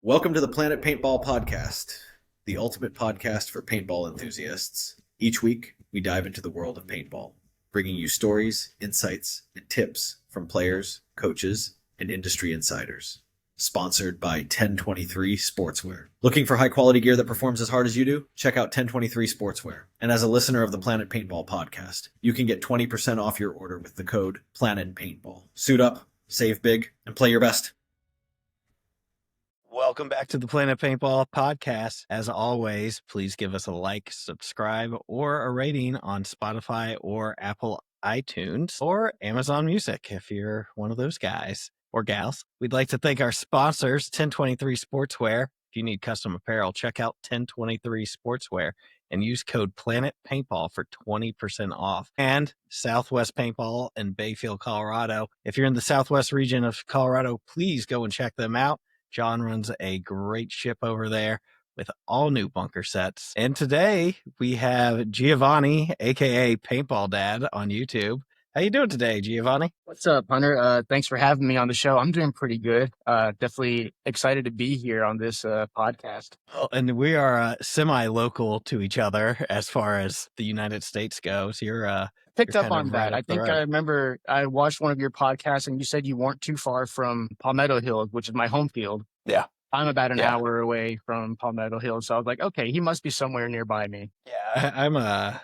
Welcome to the Planet Paintball Podcast, the ultimate podcast for paintball enthusiasts. Each week, we dive into the world of paintball, bringing you stories, insights, and tips from players, coaches, and industry insiders. Sponsored by 1023 Sportswear. Looking for high-quality gear that performs as hard as you do? Check out 1023 Sportswear. And as a listener of the Planet Paintball Podcast, you can get 20% off your order with the code Planet Paintball. Suit up, save big, and play your best. Welcome back to the Planet Paintball Podcast. As always, please give us a like, subscribe, or a rating on Spotify or Apple iTunes or Amazon Music if you're one of those guys or gals. We'd like to thank our sponsors, 1023 Sportswear. If you need custom apparel, check out 1023 Sportswear and use code Planet Paintball for 20% off. And Southwest Paintball in Bayfield, Colorado. If you're in the Southwest region of Colorado, please go and check them out. John runs a great ship over there with all new bunker sets. And today we have Giovanni, aka Paintball Dad, on YouTube. How you doing today, Giovanni? What's up, Hunter? Thanks for having me on the show. I'm doing pretty good. Definitely excited to be here on this podcast. Oh, and we are semi-local to each other as far as the United States goes. Picked up on that. I think I remember I watched one of your podcasts and you said you weren't too far from Palmetto Hills, which is my home field. Yeah. I'm about an hour away from Palmetto Hills. So I was like, okay, he must be somewhere nearby me. Yeah, I'm a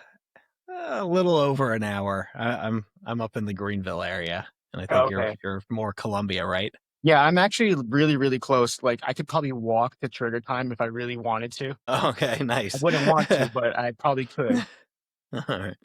little over an hour. I'm up in the Greenville area. And I think you're more Columbia, right? Yeah, I'm actually really, really close. Like, I could probably walk to Trigger Time if I really wanted to. Okay, nice. I wouldn't want to, but I probably could. All right.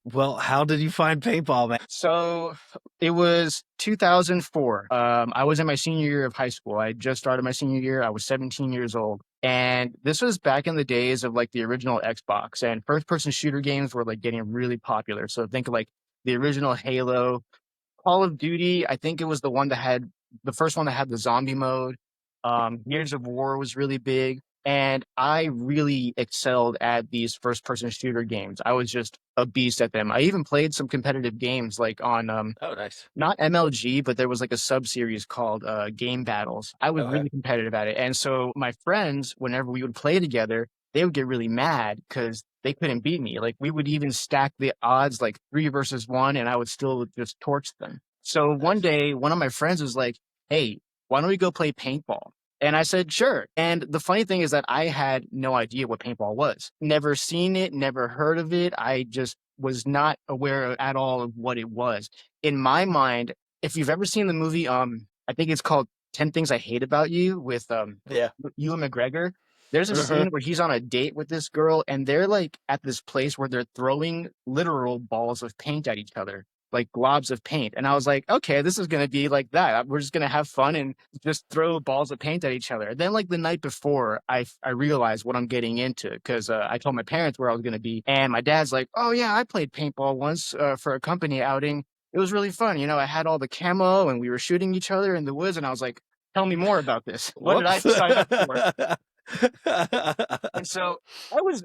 Well, how did you find paintball, man? So it was 2004. I was in my senior year of high school. I just started my senior year. I was 17 years old. And this was back in the days of like the original Xbox, and first-person shooter games were like getting really popular. So think of like the original Halo, Call of Duty. I think it was the first one that had the zombie mode. Gears of War was really big. And I really excelled at these first-person shooter games. I was just a beast at them. I even played some competitive games like on, nice. Not MLG, but there was like a sub-series called Game Battles. I was really competitive at it. And so my friends, whenever we would play together, they would get really mad because they couldn't beat me. Like we would even stack the odds like 3 versus 1, and I would still just torch them. So one day, one of my friends was like, hey, why don't we go play paintball? And I said, sure. And the funny thing is that I had no idea what paintball was. Never seen it, never heard of it. I just was not aware at all of what it was. In my mind, if you've ever seen the movie, I think it's called 10 Things I Hate About You with Ewan McGregor. There's a scene where he's on a date with this girl and they're like at this place where they're throwing literal balls of paint at each other, like globs of paint. And I was like, okay, this is going to be like that. We're just going to have fun and just throw balls of paint at each other. And then like the night before, I realized what I'm getting into because I told my parents where I was going to be. And my dad's like, oh yeah, I played paintball once for a company outing. It was really fun. You know, I had all the camo and we were shooting each other in the woods. And I was like, tell me more about this. What did I sign up for? And so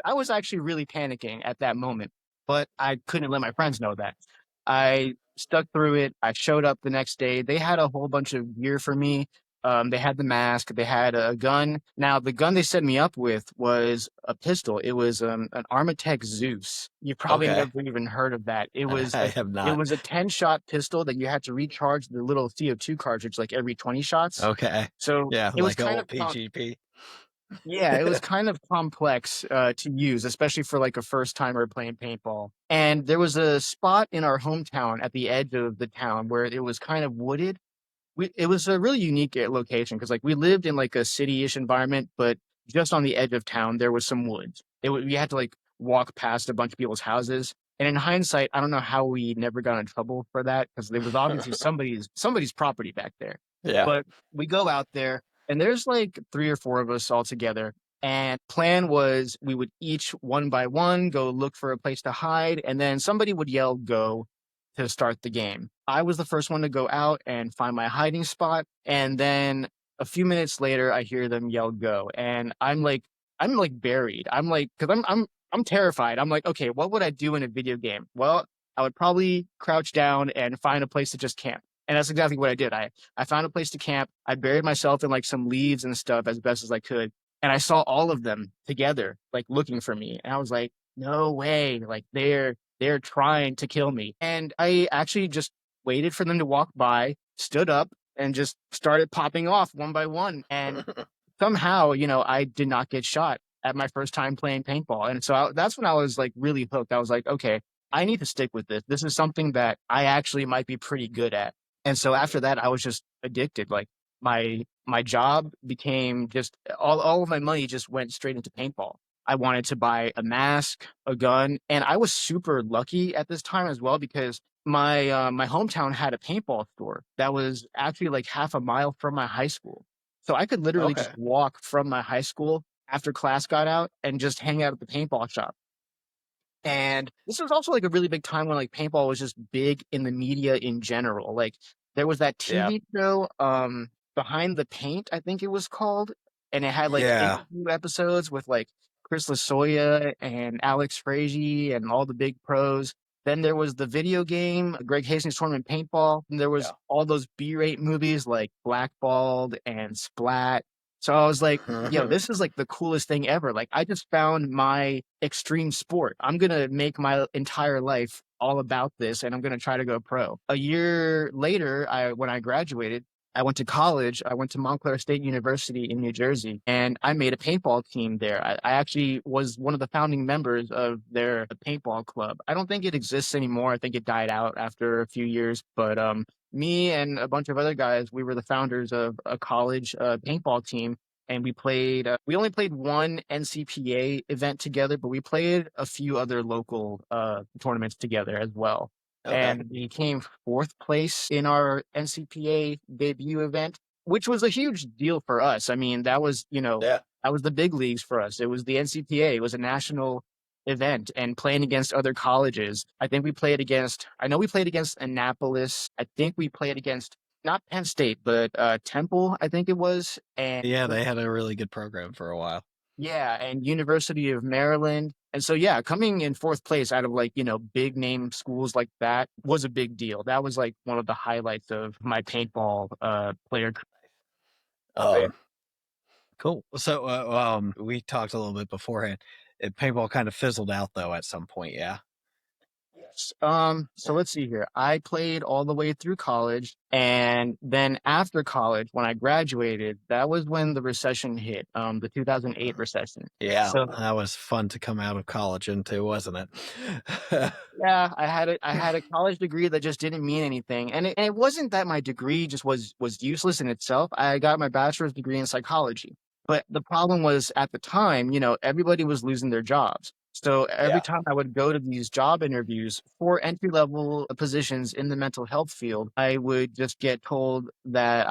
I was actually really panicking at that moment, but I couldn't let my friends know that. I stuck through it. I showed up the next day. They had a whole bunch of gear for me. They had the mask. They had a gun. Now, the gun they set me up with was a pistol. It was an Armatech Zeus. You probably never even heard of that. I have not. It was a 10-shot pistol that you had to recharge the little CO2 cartridge like every 20 shots. Okay. So yeah, it was like kind old of PGP. Yeah, it was kind of complex to use, especially for like a first timer playing paintball. And there was a spot in our hometown at the edge of the town where it was kind of wooded. It was a really unique location because like we lived in like a city-ish environment, but just on the edge of town, there was some woods. We had to like walk past a bunch of people's houses. And in hindsight, I don't know how we never got in trouble for that because there was obviously somebody's property back there. Yeah. But we go out there. And there's like 3 or 4 of us all together. And plan was we would each one by one go look for a place to hide. And then somebody would yell go to start the game. I was the first one to go out and find my hiding spot. And then a few minutes later, I hear them yell go. And I'm like buried. I'm like, because I'm terrified. I'm like, okay, what would I do in a video game? Well, I would probably crouch down and find a place to just camp. And that's exactly what I did. I found a place to camp. I buried myself in like some leaves and stuff as best as I could. And I saw all of them together, like looking for me. And I was like, no way. Like they're trying to kill me. And I actually just waited for them to walk by, stood up, and just started popping off one by one. And somehow, I did not get shot at my first time playing paintball. And so that's when I was like really hooked. I was like, okay, I need to stick with this. This is something that I actually might be pretty good at. And so after that, I was just addicted. Like my job became just all of my money just went straight into paintball. I wanted to buy a mask, a gun, and I was super lucky at this time as well because my hometown had a paintball store that was actually like half a mile from my high school. So I could literally Okay. just walk from my high school after class got out and just hang out at the paintball shop. And this was also like a really big time when like paintball was just big in the media in general. Like there was that Yeah. TV show, Behind the Paint, I think it was called, and it had like Yeah. interview episodes with like Chris Lasoya and Alex Frazier and all the big pros. Then there was the video game, Greg Hastings Tournament Paintball. And there was all those B-rate movies like Blackballed and Splat. So I was like, yo, this is like the coolest thing ever. Like I just found my extreme sport. I'm going to make my entire life all about this and I'm going to try to go pro. A year later, when I graduated, I went to college. I went to Montclair State University in New Jersey, and I made a paintball team there. I actually was one of the founding members of their paintball club. I don't think it exists anymore. I think it died out after a few years, but me and a bunch of other guys, we were the founders of a college paintball team. And we played, we only played one NCPA event together, but we played a few other local tournaments together as well. Okay. And we came fourth place in our NCPA debut event, which was a huge deal for us. I mean, that was, that was the big leagues for us. It was the NCPA. It was a national event and playing against other colleges. I know we played against Annapolis. I think we played against not Penn State, but Temple, I think it was. And Yeah, they had a really good program for a while. yeah, and University of Maryland. And so, yeah, coming in fourth place out of like, big name schools like that was a big deal. That was like one of the highlights of my paintball player career. Cool. So we talked a little bit beforehand. Paintball kind of fizzled out though at some point, yeah. Yes. So let's see here. I played all the way through college, and then after college, when I graduated, that was when the recession hit, the 2008 recession. Yeah, So that was fun to come out of college into, wasn't it? yeah, I had a college degree that just didn't mean anything, and it wasn't that my degree just was useless in itself. I got my bachelor's degree in psychology, but the problem was at the time, everybody was losing their jobs. So every time I would go to these job interviews for entry level positions in the mental health field, I would just get told that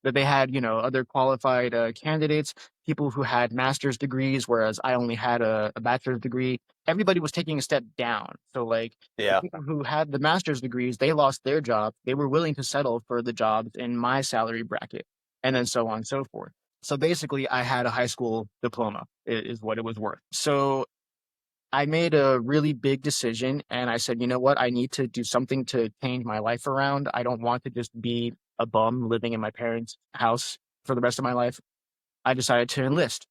they had, other qualified candidates, people who had master's degrees, whereas I only had a bachelor's degree. Everybody was taking a step down. So like the people who had the master's degrees, they lost their job. They were willing to settle for the jobs in my salary bracket, and then so on and so forth. So basically I had a high school diploma is what it was worth. So I made a really big decision and I said, you know what? I need to do something to change my life around. I don't want to just be a bum living in my parents' house for the rest of my life. I decided to enlist.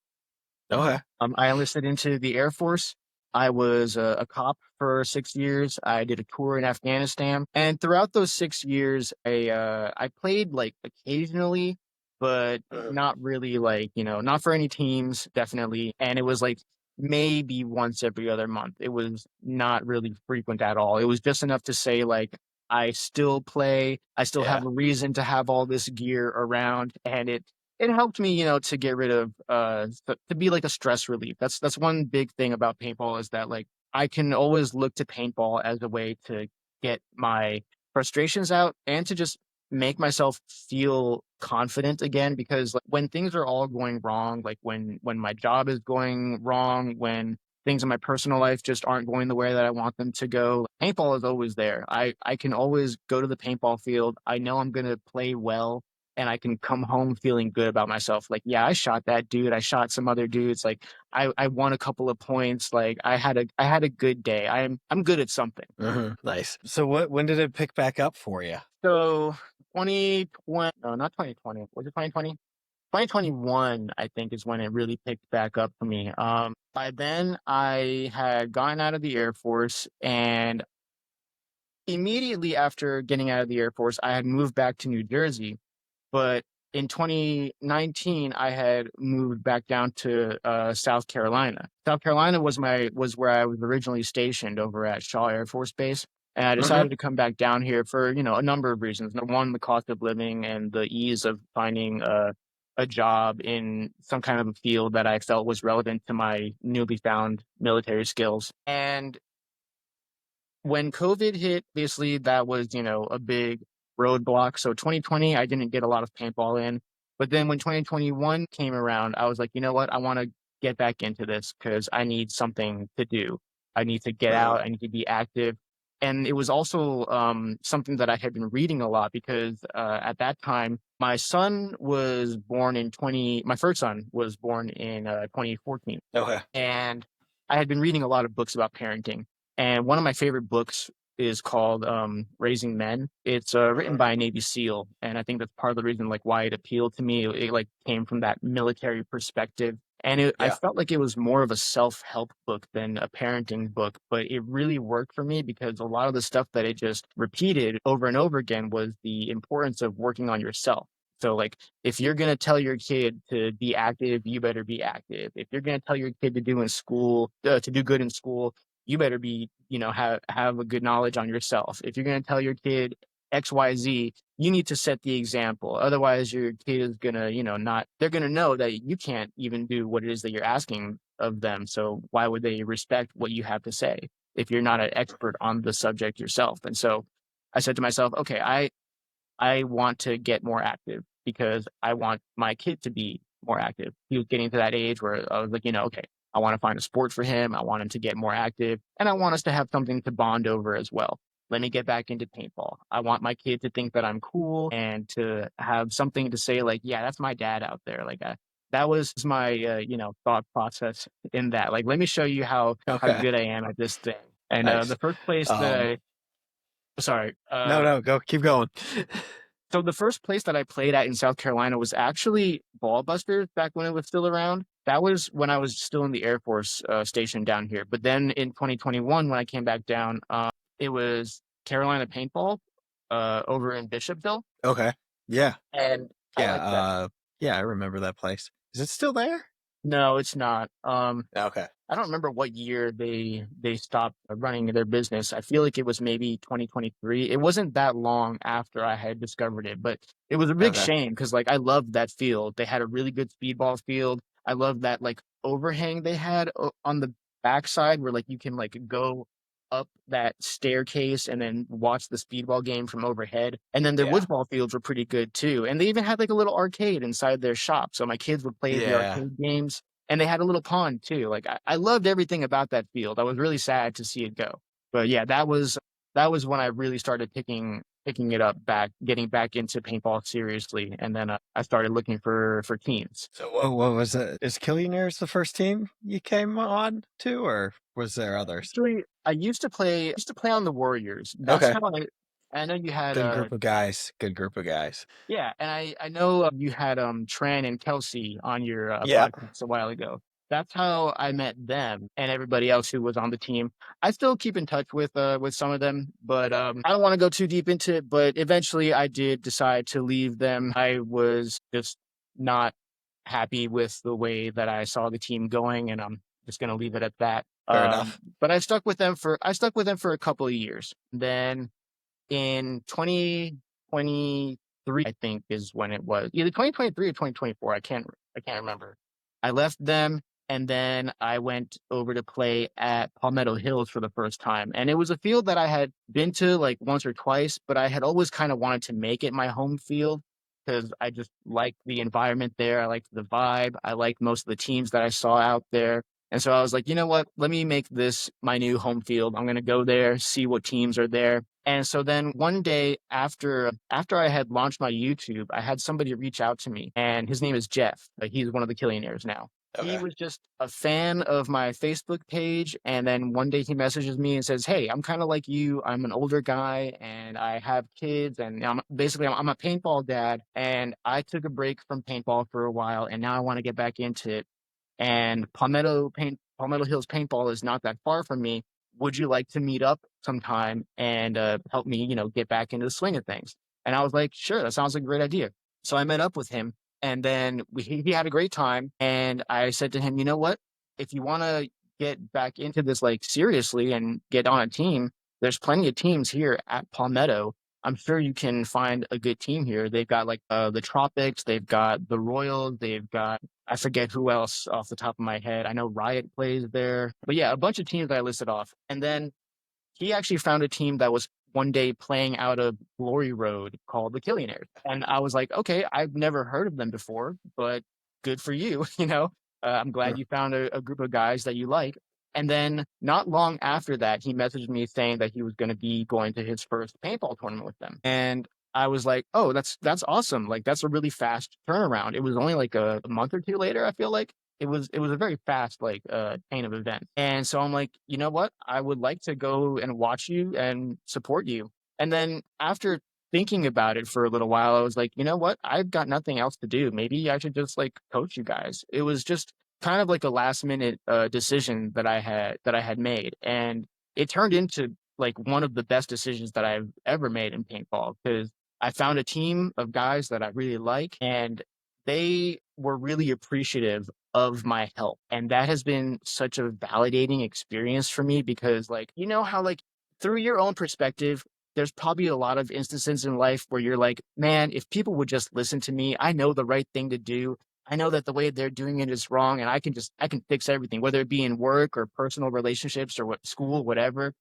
Okay. I enlisted into the Air Force. I was a cop for 6 years. I did a tour in Afghanistan. And throughout those 6 years, I played like occasionally, but not really like, not for any teams, definitely. And it was like maybe once every other month. It was not really frequent at all. It was just enough to say like, I still play. I still have a reason to have all this gear around. And it helped me, to get rid of, to be like a stress relief. That's one big thing about paintball is that like I can always look to paintball as a way to get my frustrations out and to just make myself feel confident again. Because like, when things are all going wrong, like when my job is going wrong, when things in my personal life just aren't going the way that I want them to go, paintball is always there. I can always go to the paintball field. I know I'm going to play well. and I can come home feeling good about myself. Like, yeah, I shot that dude. I shot some other dudes. Like, I won a couple of points. Like, I had a good day. I'm good at something. Nice. So when did it pick back up for you? So 2020, no, not 2020. Was it 2020? 2021, I think, is when it really picked back up for me. By then, I had gotten out of the Air Force, and immediately after getting out of the Air Force, I had moved back to New Jersey. But in 2019, I had moved back down to South Carolina. South Carolina was where I was originally stationed over at Shaw Air Force Base. And I decided to come back down here for, a number of reasons. Number one, the cost of living and the ease of finding a job in some kind of a field that I felt was relevant to my newly found military skills. And when COVID hit, obviously that was, a big roadblock. So 2020, I didn't get a lot of paintball in. But then when 2021 came around, I was like, you know what? I want to get back into this because I need something to do. I need to get out. I need to be active. And it was also something that I had been reading a lot because at that time, my son was born my first son was born in 2014. Okay. And I had been reading a lot of books about parenting. And one of my favorite books is called Raising Men. It's written by a Navy SEAL. And I think that's part of the reason why it appealed to me. It came from that military perspective. And I felt like it was more of a self-help book than a parenting book, but it really worked for me because a lot of the stuff that it just repeated over and over again was the importance of working on yourself. So if you're going to tell your kid to be active, you better be active. If you're going to tell your kid to do good in school, you better be, have a good knowledge on yourself. If you're going to tell your kid XYZ, you need to set the example. Otherwise, your kid is going to, they're going to know that you can't even do what it is that you're asking of them. So why would they respect what you have to say if you're not an expert on the subject yourself? And so I said to myself, okay, I want to get more active because I want my kid to be more active. He was getting to that age where I was like, okay, I want to find a sport for him. I want him to get more active, and I want us to have something to bond over as well. Let me get back into paintball. I want my kid to think that I'm cool and to have something to say yeah, that's my dad out there. That was my, thought process in that. Let me show you how good I am at this thing. And Nice. The first place that sorry. No, go, keep going. So the first place that I played at in South Carolina was actually Ballbusters back when it was still around. That was when I was still in the Air Force station down here. But then in 2021, when I came back down, it was Carolina Paintball over in Bishopville. Okay. Yeah. And I remember that place. Is it still there? No, it's not. Okay. I don't remember what year they stopped running their business. I feel like it was maybe 2023. It wasn't that long after I had discovered it, but it was a big shame because I loved that field. They had a really good speedball field. I loved that overhang they had on the backside where you can go up that staircase and then watch the speedball game from overhead. And then their woodsball fields were pretty good too. And they even had a little arcade inside their shop. So my kids would play the arcade games. And they had a little pond too. I loved everything about that field. I was really sad to see it go. But yeah, that was when I really started picking it up getting back into paintball seriously. And then I started looking for teams. So what was it? Is Killionaires the first team you came on to, or was there others? Actually, I used to play on the Warriors. That's how I know you had Good group of guys. Yeah, and I know you had Tran and Kelsey on your podcast a while ago. That's how I met them and everybody else who was on the team. I still keep in touch with some of them, but I don't want to go too deep into it. But eventually, I did decide to leave them. I was just not happy with the way that I saw the team going, and I'm just going to leave it at that. Fair enough. But I stuck with them for a couple of years. Then in 2023, I think is when it was, either 2023 or 2024. I can't remember. I left them, and then I went over to play at Palmetto Hills for the first time. And it was a field that I had been to once or twice, but I had always kind of wanted to make it my home field because I just liked the environment there. I liked the vibe. I liked most of the teams that I saw out there. And so I was like, you know what? Let me make this my new home field. I'm going to go there, see what teams are there. And so then one day after I had launched my YouTube, I had somebody reach out to me, and his name is Jeff. He's one of the Killionaires now. He was just a fan of my Facebook page. And then one day he messages me and says, hey, I'm kind of like you. I'm an older guy and I have kids. And I'm a paintball dad. And I took a break from paintball for a while. And now I want to get back into it. And Palmetto Hills Paintball is not that far from me. Would you like to meet up sometime and help me, get back into the swing of things? And I was like, sure, that sounds like a great idea. So I met up with him, and then he had a great time. And I said to him, you know what? If you want to get back into this like seriously and get on a team, there's plenty of teams here at Palmetto. I'm sure you can find a good team here. They've got like the Tropics, they've got the Royals, they've got, I forget who else off the top of my head. I know Riot plays there. But yeah, a bunch of teams that I listed off. And then he actually found a team that was one day playing out of Glory Road called the Killionaires. And I was like, okay, I've never heard of them before, but good for you. I'm glad you found a group of guys that you like. And then not long after that, he messaged me saying that he was going to be going to his first paintball tournament with them. And I was like, oh, that's awesome. Like, that's a really fast turnaround. It was only like a month or two later, I feel like. It was a very fast, like, chain of events. And so I'm like, you know what? I would like to go and watch you and support you. And then after thinking about it for a little while, I was like, you know what? I've got nothing else to do. Maybe I should just like coach you guys. It was just kind of like a last minute decision that I had made. And it turned into like one of the best decisions that I've ever made in paintball, because I found a team of guys that I really like, and they were really appreciative of my help. And that has been such a validating experience for me, because like, how like through your own perspective, there's probably a lot of instances in life where you're like, man, if people would just listen to me, I know the right thing to do. I know that the way they're doing it is wrong, and I can fix everything, whether it be in work or personal relationships or school, whatever.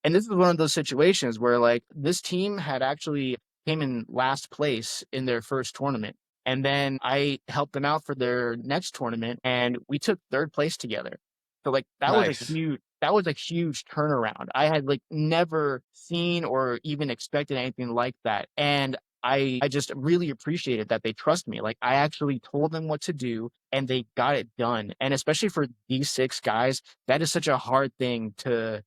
And this is one of those situations where like this team had actually came in last place in their first tournament. And then I helped them out for their next tournament, and we took third place together. So like that was a huge turnaround. I had like never seen or even expected anything like that. And I just really appreciated that they trust me. Like, I actually told them what to do and they got it done. And especially for these 6 guys, that is such a hard thing to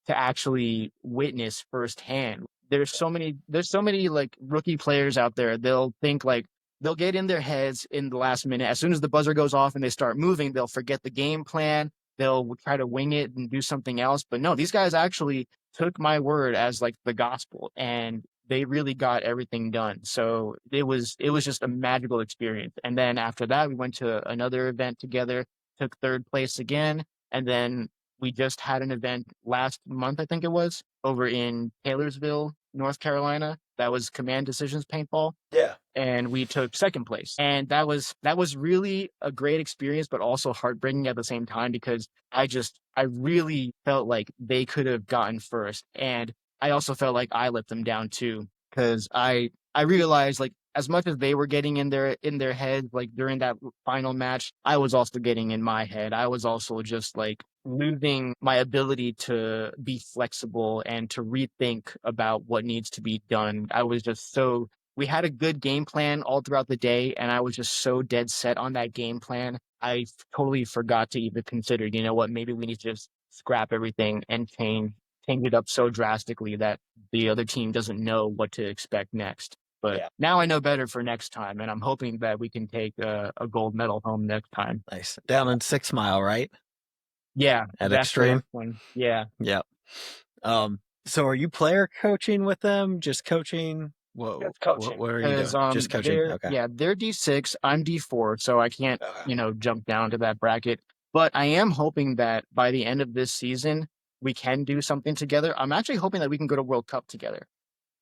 actually witness firsthand. There's so many like rookie players out there. They'll think like, they'll get in their heads in the last minute. As soon as the buzzer goes off and they start moving, they'll forget the game plan. They'll try to wing it and do something else. But no, these guys actually took my word as like the gospel, and they really got everything done. So it was just a magical experience. And then after that, we went to another event together, took third place again. And then we just had an event last month, I think it was, over in Taylorsville, North Carolina. That was Command Decisions Paintball. Yeah. And we took second place. And that was really a great experience, but also heartbreaking at the same time, because I really felt like they could have gotten first. And I also felt like I let them down too, because I realized like as much as they were getting in their head, like during that final match, I was also getting in my head. I was also just like losing my ability to be flexible and to rethink about what needs to be done. We had a good game plan all throughout the day, and I was just so dead set on that game plan. I totally forgot to even consider, you know what, maybe we need to just scrap everything and change it up so drastically that the other team doesn't know what to expect next. But now I know better for next time, and I'm hoping that we can take a gold medal home next time. Nice. Down in 6 Mile, right? Yeah. At Extreme? Yeah. Yep. So are you player coaching with them? Just coaching? Just coaching. What are you doing? Just coaching? Okay. Yeah, they're D6, I'm D4, so I can't, jump down to that bracket. But I am hoping that by the end of this season, we can do something together. I'm actually hoping that we can go to World Cup together.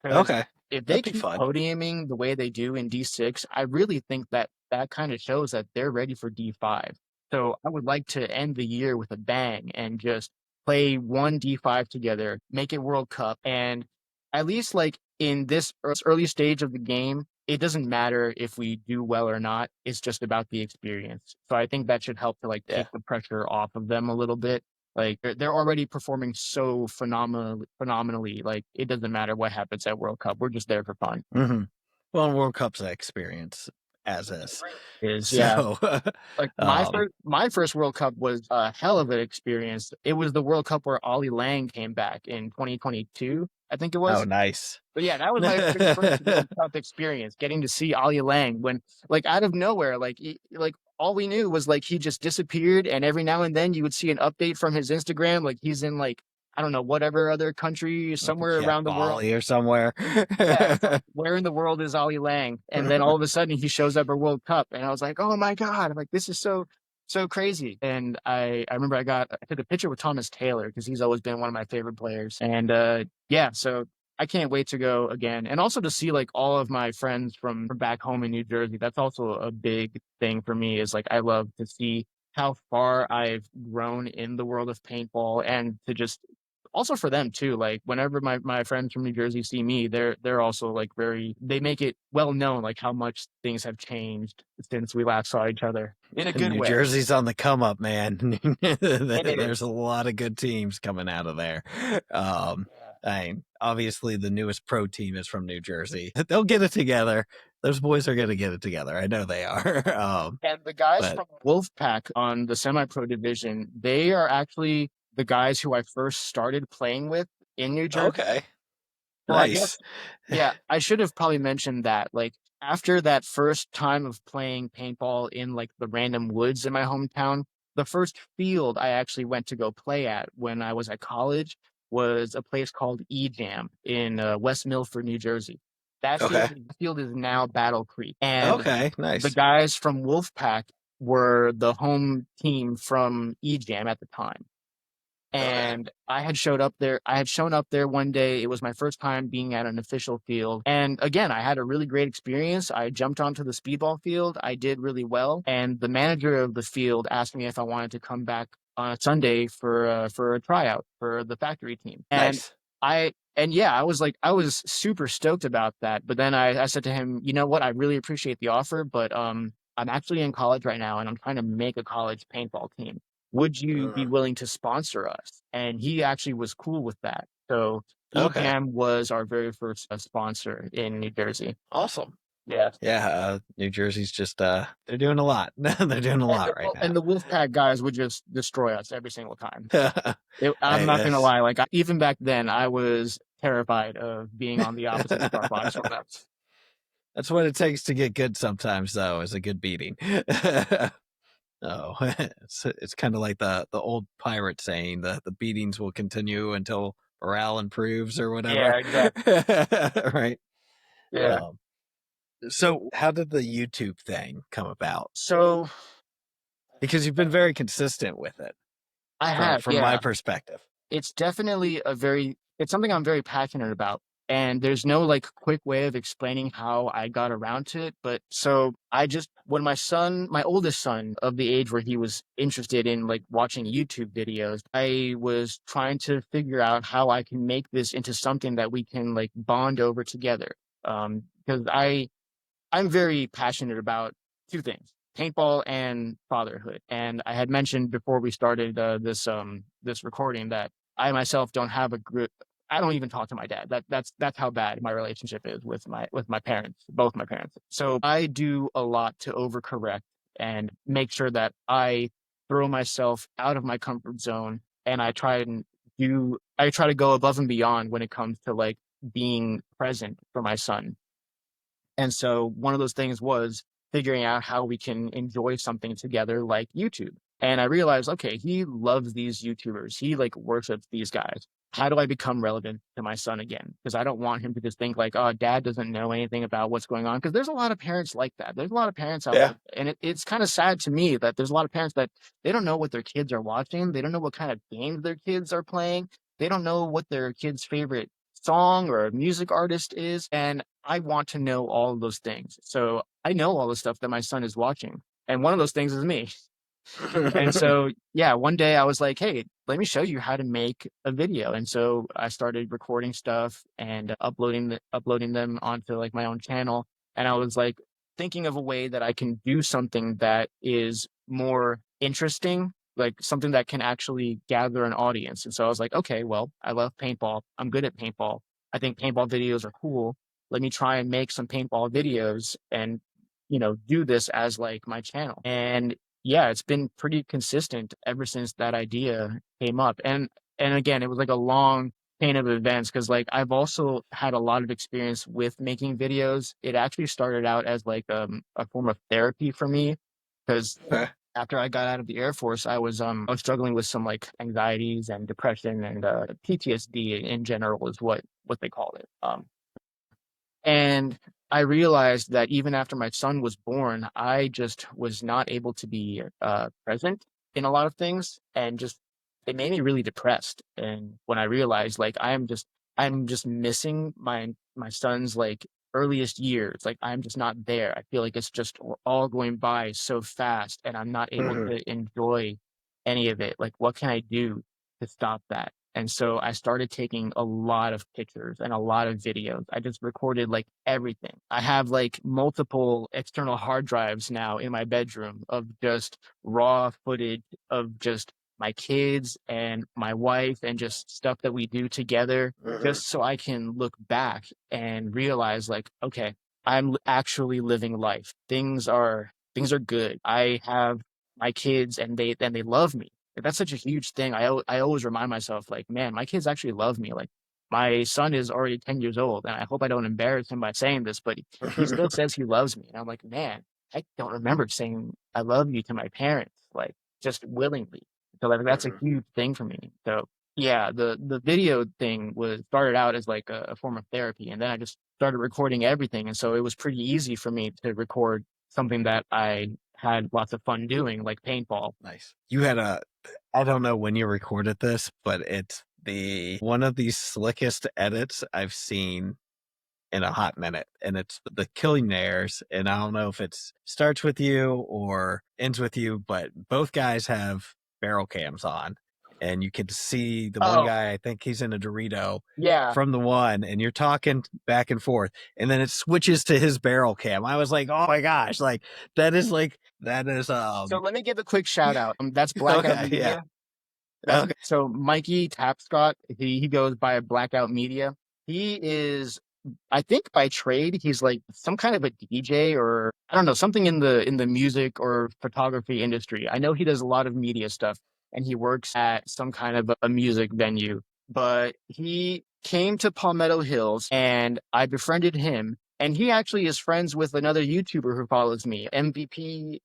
Okay. If they keep podiuming the way they do in D6, I really think that kind of shows that they're ready for D5. So I would like to end the year with a bang and just play one D5 together, make it World Cup, and at least like in this early stage of the game, it doesn't matter if we do well or not. It's just about the experience. So I think that should help to like take the pressure off of them a little bit. Like they're already performing so phenomenally. Like it doesn't matter what happens at World Cup. We're just there for fun. Mm-hmm. Well, World Cup's an experience as is. So like my first World Cup was a hell of an experience. It was the World Cup where Ollie Lang came back in 2022, I think it was. Oh, nice. But yeah, that was my first World Cup experience, getting to see Ollie Lang when, like, out of nowhere, like all we knew was like he just disappeared, and every now and then you would see an update from his Instagram, like he's in like, I don't know, whatever other country, somewhere around the world. Bali or somewhere. Like, where in the world is Ollie Lang? And then all of a sudden he shows up at World Cup, and I was like, oh my God, I'm like, this is so crazy. And I remember I took a picture with Thomas Taylor because he's always been one of my favorite players. And yeah, so I can't wait to go again. And also to see like all of my friends from back home in New Jersey. That's also a big thing for me, is like I love to see how far I've grown in the world of paintball, and to just also for them too. Like whenever my friends from New Jersey see me, they're also like they make it well known like how much things have changed since we last saw each other, in a good way. New Jersey's on the come up, man. There's a lot of good teams coming out of there. I mean, obviously the newest pro team is from New Jersey. They'll get it together. Those boys are going to get it together. I know they are. And the guys from Wolfpack on the semi-pro division, they are actually the guys who I first started playing with in New Jersey. Okay. Well, Nice. I should have probably mentioned that. Like after that first time of playing paintball in like the random woods in my hometown, the first field I actually went to go play at when I was at college was a place called E-Jam in West Milford, New Jersey. That field is now Battle Creek. And nice. The guys from Wolfpack were the home team from E-Jam at the time. And I had shown up there one day. It was my first time being at an official field. And again, I had a really great experience. I jumped onto the speedball field. I did really well. And the manager of the field asked me if I wanted to come back on a Sunday for a tryout for the factory team. And nice. I was super stoked about that. But then I said to him, you know what? I really appreciate the offer, but I'm actually in college right now, and I'm trying to make a college paintball team. Would you be willing to sponsor us? And he actually was cool with that. So E-Jam was our very first sponsor in New Jersey. Awesome. Yeah. Yeah. New Jersey's just, they're doing a lot. They're doing a lot right now. And the Wolfpack guys would just destroy us every single time. I'm not going to lie. Like even back then, I was terrified of being on the opposite start box from them. That's what it takes to get good sometimes, though, is a good beating. Oh, it's kind of like the old pirate saying that the beatings will continue until morale improves or whatever. Yeah, exactly. Right. Yeah. So how did the YouTube thing come about? So, because you've been very consistent with it. I have, from my perspective. It's definitely it's something I'm very passionate about. And there's no like quick way of explaining how I got around to it. But so when my oldest son of the age where he was interested in like watching YouTube videos, I was trying to figure out how I can make this into something that we can like bond over together. Because I'm very passionate about two things: paintball and fatherhood. And I had mentioned before we started this recording that I myself don't have I don't even talk to my dad. That's how bad my relationship is with my parents, both my parents. So I do a lot to overcorrect and make sure that I throw myself out of my comfort zone, and I try to go above and beyond when it comes to like being present for my son. And so one of those things was figuring out how we can enjoy something together like YouTube. And I realized, okay, he loves these YouTubers. He like worships these guys. How do I become relevant to my son again? Because I don't want him to just think like, oh, dad doesn't know anything about what's going on. Because there's a lot of parents like that. There's a lot of parents out there. And it's kind of sad to me that there's a lot of parents that they don't know what their kids are watching. They don't know what kind of games their kids are playing. They don't know what their kid's favorite song or music artist is. And I want to know all of those things. So I know all the stuff that my son is watching. And one of those things is me. And so, yeah, one day I was like, hey, let me show you how to make a video. And so I started recording stuff and uploading them onto like my own channel. And I was like thinking of a way that I can do something that is more interesting, like something that can actually gather an audience. And so I was like, okay, well, I love paintball. I'm good at paintball. I think paintball videos are cool. Let me try and make some paintball videos and, do this as like my channel. And yeah, it's been pretty consistent ever since that idea came up. And again, it was like a long chain of events because like I've also had a lot of experience with making videos. It actually started out as like a form of therapy for me because after I got out of the Air Force, I was struggling with some like anxieties and depression and PTSD in general is what they call it. And I realized that even after my son was born, I just was not able to be present in a lot of things, and just it made me really depressed. And when I realized, like, I'm just missing my son's like earliest years, like I'm just not there. I feel like it's just all going by so fast, and I'm not able to enjoy any of it. Like, what can I do to stop that? And so I started taking a lot of pictures and a lot of videos. I just recorded like everything. I have like multiple external hard drives now in my bedroom of just raw footage of just my kids and my wife and just stuff that we do together, just so I can look back and realize like, okay, I'm actually living life. Things are good. I have my kids and they love me. That's such a huge thing. I always remind myself, like, man, my kids actually love me. Like, my son is already 10 years old, and I hope I don't embarrass him by saying this, but he still says he loves me. And I'm like, man, I don't remember saying I love you to my parents, like, just willingly. So like that's a huge thing for me. So yeah, the video thing was started out as like a form of therapy, and then I just started recording everything, and so it was pretty easy for me to record something that I had lots of fun doing, like paintball. Nice. You had I don't know when you recorded this, but it's one of the slickest edits I've seen in a hot minute, and it's the Killionaires. And I don't know if it starts with you or ends with you, but both guys have barrel cams on, and you can see the one guy, I think he's in a Dorito from the one, and you're talking back and forth, and then it switches to his barrel cam. I was like, oh my gosh, like that is So let me give a quick shout out. That's Blackout Media. Yeah. So Mikey Tapscott, he goes by Blackout Media. He is, I think by trade, he's like some kind of a DJ, or I don't know, something in the music or photography industry. I know he does a lot of media stuff, and he works at some kind of a music venue. But he came to Palmetto Hills, and I befriended him. And he actually is friends with another YouTuber who follows me, MVPB.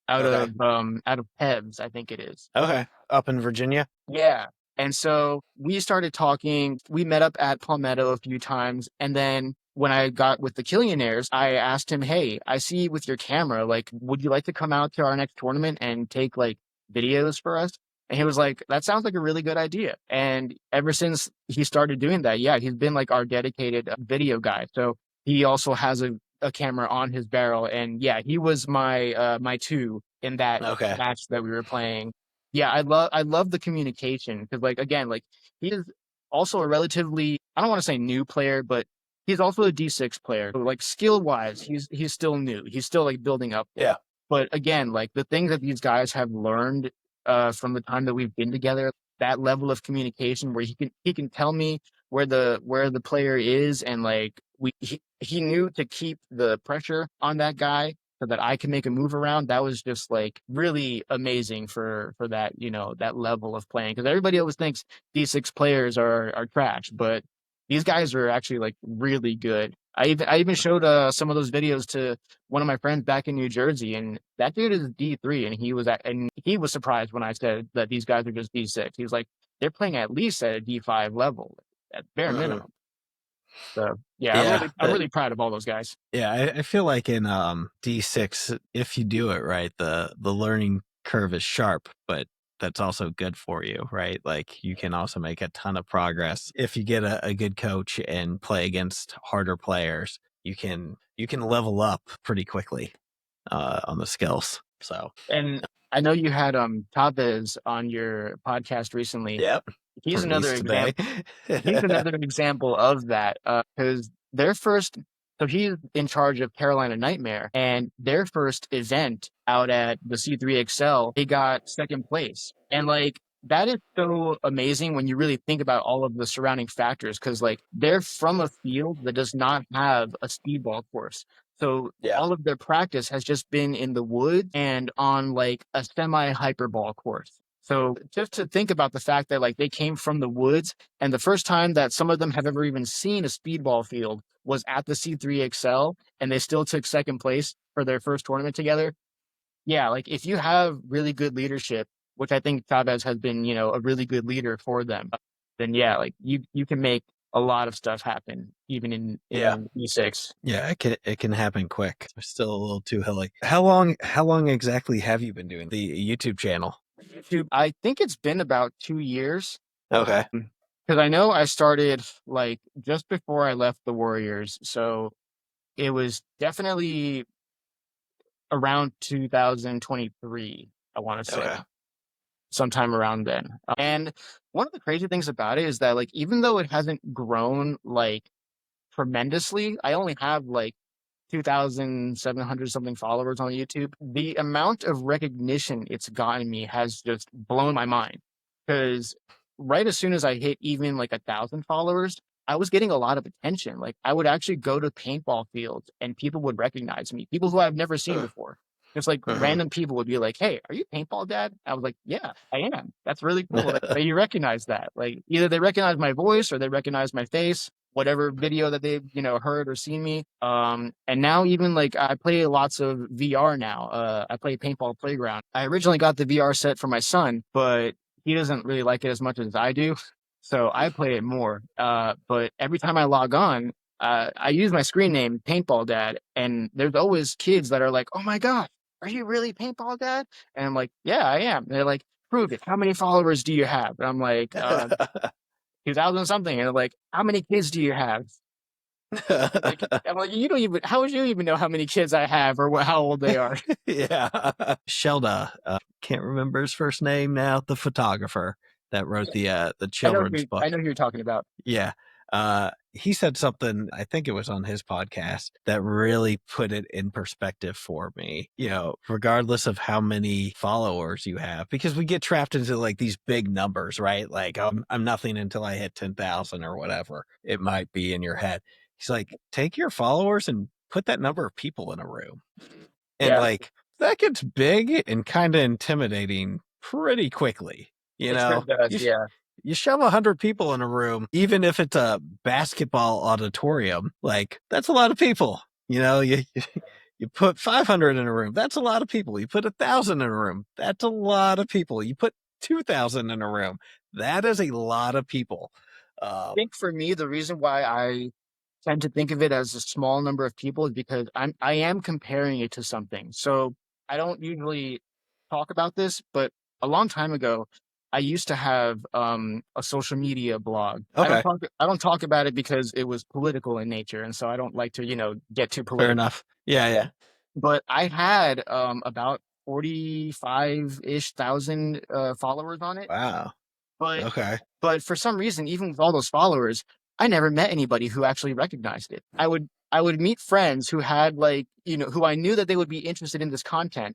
Out of Pebs, I think it is. Okay. Up in Virginia? Yeah. And so we started talking. We met up at Palmetto a few times. And then when I got with the Killionaires, I asked him, hey, I see you with your camera. Like, would you like to come out to our next tournament and take like videos for us? And he was like, that sounds like a really good idea. And ever since he started doing that, yeah, he's been like our dedicated video guy. So he also has a camera on his barrel, and yeah, he was my my two in that match that we were playing. Yeah, I love the communication because like again, like he is also a relatively, I don't want to say new player, but he's also a D6 player. So, like skill wise, he's still new. He's still like building up. Yeah. But again, like the things that these guys have learned from the time that we've been together, that level of communication where he can tell me where the player is, and like he knew to keep the pressure on that guy so that I can make a move around. That was just like really amazing for that, that level of playing, because everybody always thinks D6 players are trash, but these guys are actually like really good. I even showed some of those videos to one of my friends back in New Jersey, and that dude is D3, and he was surprised when I said that these guys are just D6. He was like, they're playing at least at a D5 level at bare minimum. So yeah, I'm really proud of all those guys. Yeah, I feel like in D6, if you do it right, the learning curve is sharp, but that's also good for you, right? Like you can also make a ton of progress if you get a good coach and play against harder players. You can level up pretty quickly on the skills. So, and I know you had Tavez on your podcast recently. Yep. He's another example. He's another example of that, because their first So he's in charge of Carolina Nightmare, and their first event out at the C3XL, they got second place. And like, that is so amazing when you really think about all of the surrounding factors, because like they're from a field that does not have a speedball course. So all of their practice has just been in the woods and on like a semi hyperball course. So just to think about the fact that like they came from the woods, and the first time that some of them have ever even seen a speedball field was at the C3XL, and they still took second place for their first tournament together. Yeah, like if you have really good leadership, which I think Chavez has been, a really good leader for them, then yeah, like you can make a lot of stuff happen even in E6. Yeah, it can happen quick. It's still a little too hilly. How long exactly have you been doing the YouTube channel? YouTube, I think it's been about 2 years. Okay. Because I know I started like just before I left the Warriors, so it was definitely around 2023, I want to say. Okay. Sometime around then. And one of the crazy things about it is that like even though it hasn't grown like tremendously, I only have like 2,700 something followers on YouTube. The amount of recognition it's gotten me has just blown my mind. Because right as soon as I hit even like 1,000 followers, I was getting a lot of attention. Like I would actually go to paintball fields and people would recognize me, people who I've never seen before. Just like random people would be like, "Hey, are you Paintball Dad?" I was like, "Yeah, I am." That's really cool that you recognize that. Like either they recognize my voice or they recognize my face, whatever video that they've, heard or seen me. And now even like I play lots of VR now. I play Paintball Playground. I originally got the VR set for my son, but he doesn't really like it as much as I do. So I play it more. But every time I log on, I use my screen name, Paintball Dad, and there's always kids that are like, "Oh my God, are you really Paintball Dad?" And I'm like, "Yeah, I am." And they're like, "Prove it. How many followers do you have?" And I'm like, 2,000 something. And they're like, "How many kids do you have?" I'm like, "You don't even, how would you even know how many kids I have or how old they are?" Yeah. Shelda, can't remember his first name now, the photographer that wrote the children's book. I know who you're talking about. Yeah. He said something, I think it was on his podcast, that really put it in perspective for me, regardless of how many followers you have, because we get trapped into like these big numbers, right? Like I'm nothing until I hit 10,000 or whatever it might be in your head. He's like, take your followers and put that number of people in a room. And like that gets big and kind of intimidating pretty quickly. It sure does, You shove 100 people in a room, even if it's a basketball auditorium, like that's a lot of people. You put 500 in a room, that's a lot of people. You put 1,000 in a room, that's a lot of people. You put 2,000 in a room, that is a lot of people. I think for me, the reason why I tend to think of it as a small number of people is because I am comparing it to something. So I don't usually talk about this, but a long time ago, I used to have a social media blog. Okay. I don't talk about it because it was political in nature, and so I don't like to get too political. Fair enough. Yeah. But I had about 45-ish thousand followers on it. Wow. But for some reason, even with all those followers, I never met anybody who actually recognized it. I would meet friends who had who I knew that they would be interested in this content.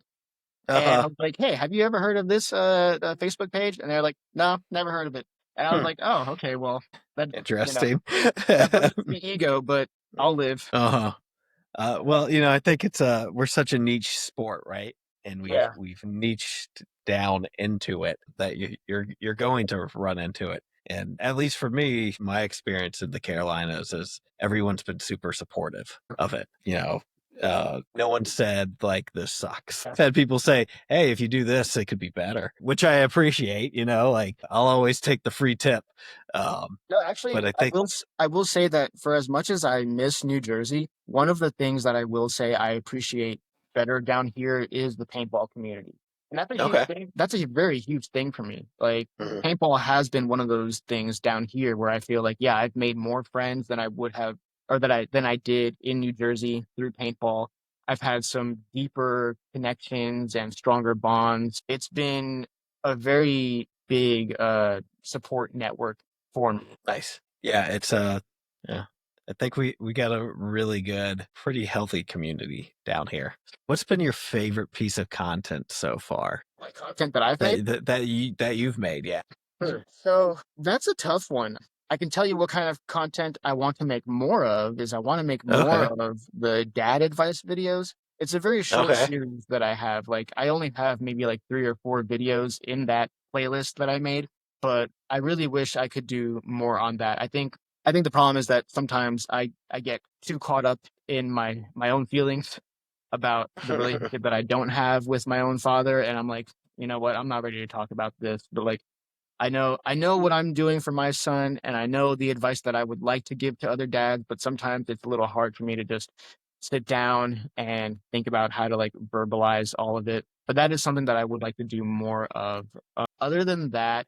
And I was like, "Hey, have you ever heard of this Facebook page?" And they're like, "No, never heard of it." And I was like, "Oh, okay, well, that's interesting." That hurts the ego, but I'll live. Well, I think it's we're such a niche sport, right? And we've niched down into it that you're going to run into it. And at least for me, my experience in the Carolinas is everyone's been super supportive of it. No one said like this sucks. I've had people say, "Hey, if you do this, it could be better," which I appreciate. Like I'll always take the free tip. No, actually, but I will say that for as much as I miss New Jersey, one of the things that I will say I appreciate better down here is the paintball community. And that's a huge thing. That's a very huge thing for me. Like paintball has been one of those things down here where I feel like, yeah, I've made more friends than I would have, or than I did in New Jersey through paintball. I've had some deeper connections and stronger bonds. It's been a very big support network for me. Nice. Yeah, it's I think we got a really good, pretty healthy community down here. What's been your favorite piece of content so far? Like content that I've made? That you've made, yeah. So that's a tough one. I can tell you what kind of content I want to make more of is I want to make more of the dad advice videos. It's a very short series that I have. Like I only have maybe like 3 or 4 videos in that playlist that I made, but I really wish I could do more on that. I think the problem is that sometimes I get too caught up in my own feelings about the relationship that I don't have with my own father, and I'm like, you know what, I'm not ready to talk about this. But like I know what I'm doing for my son, and I know the advice that I would like to give to other dads, but sometimes it's a little hard for me to just sit down and think about how to like verbalize all of it. But that is something that I would like to do more of. Other than that,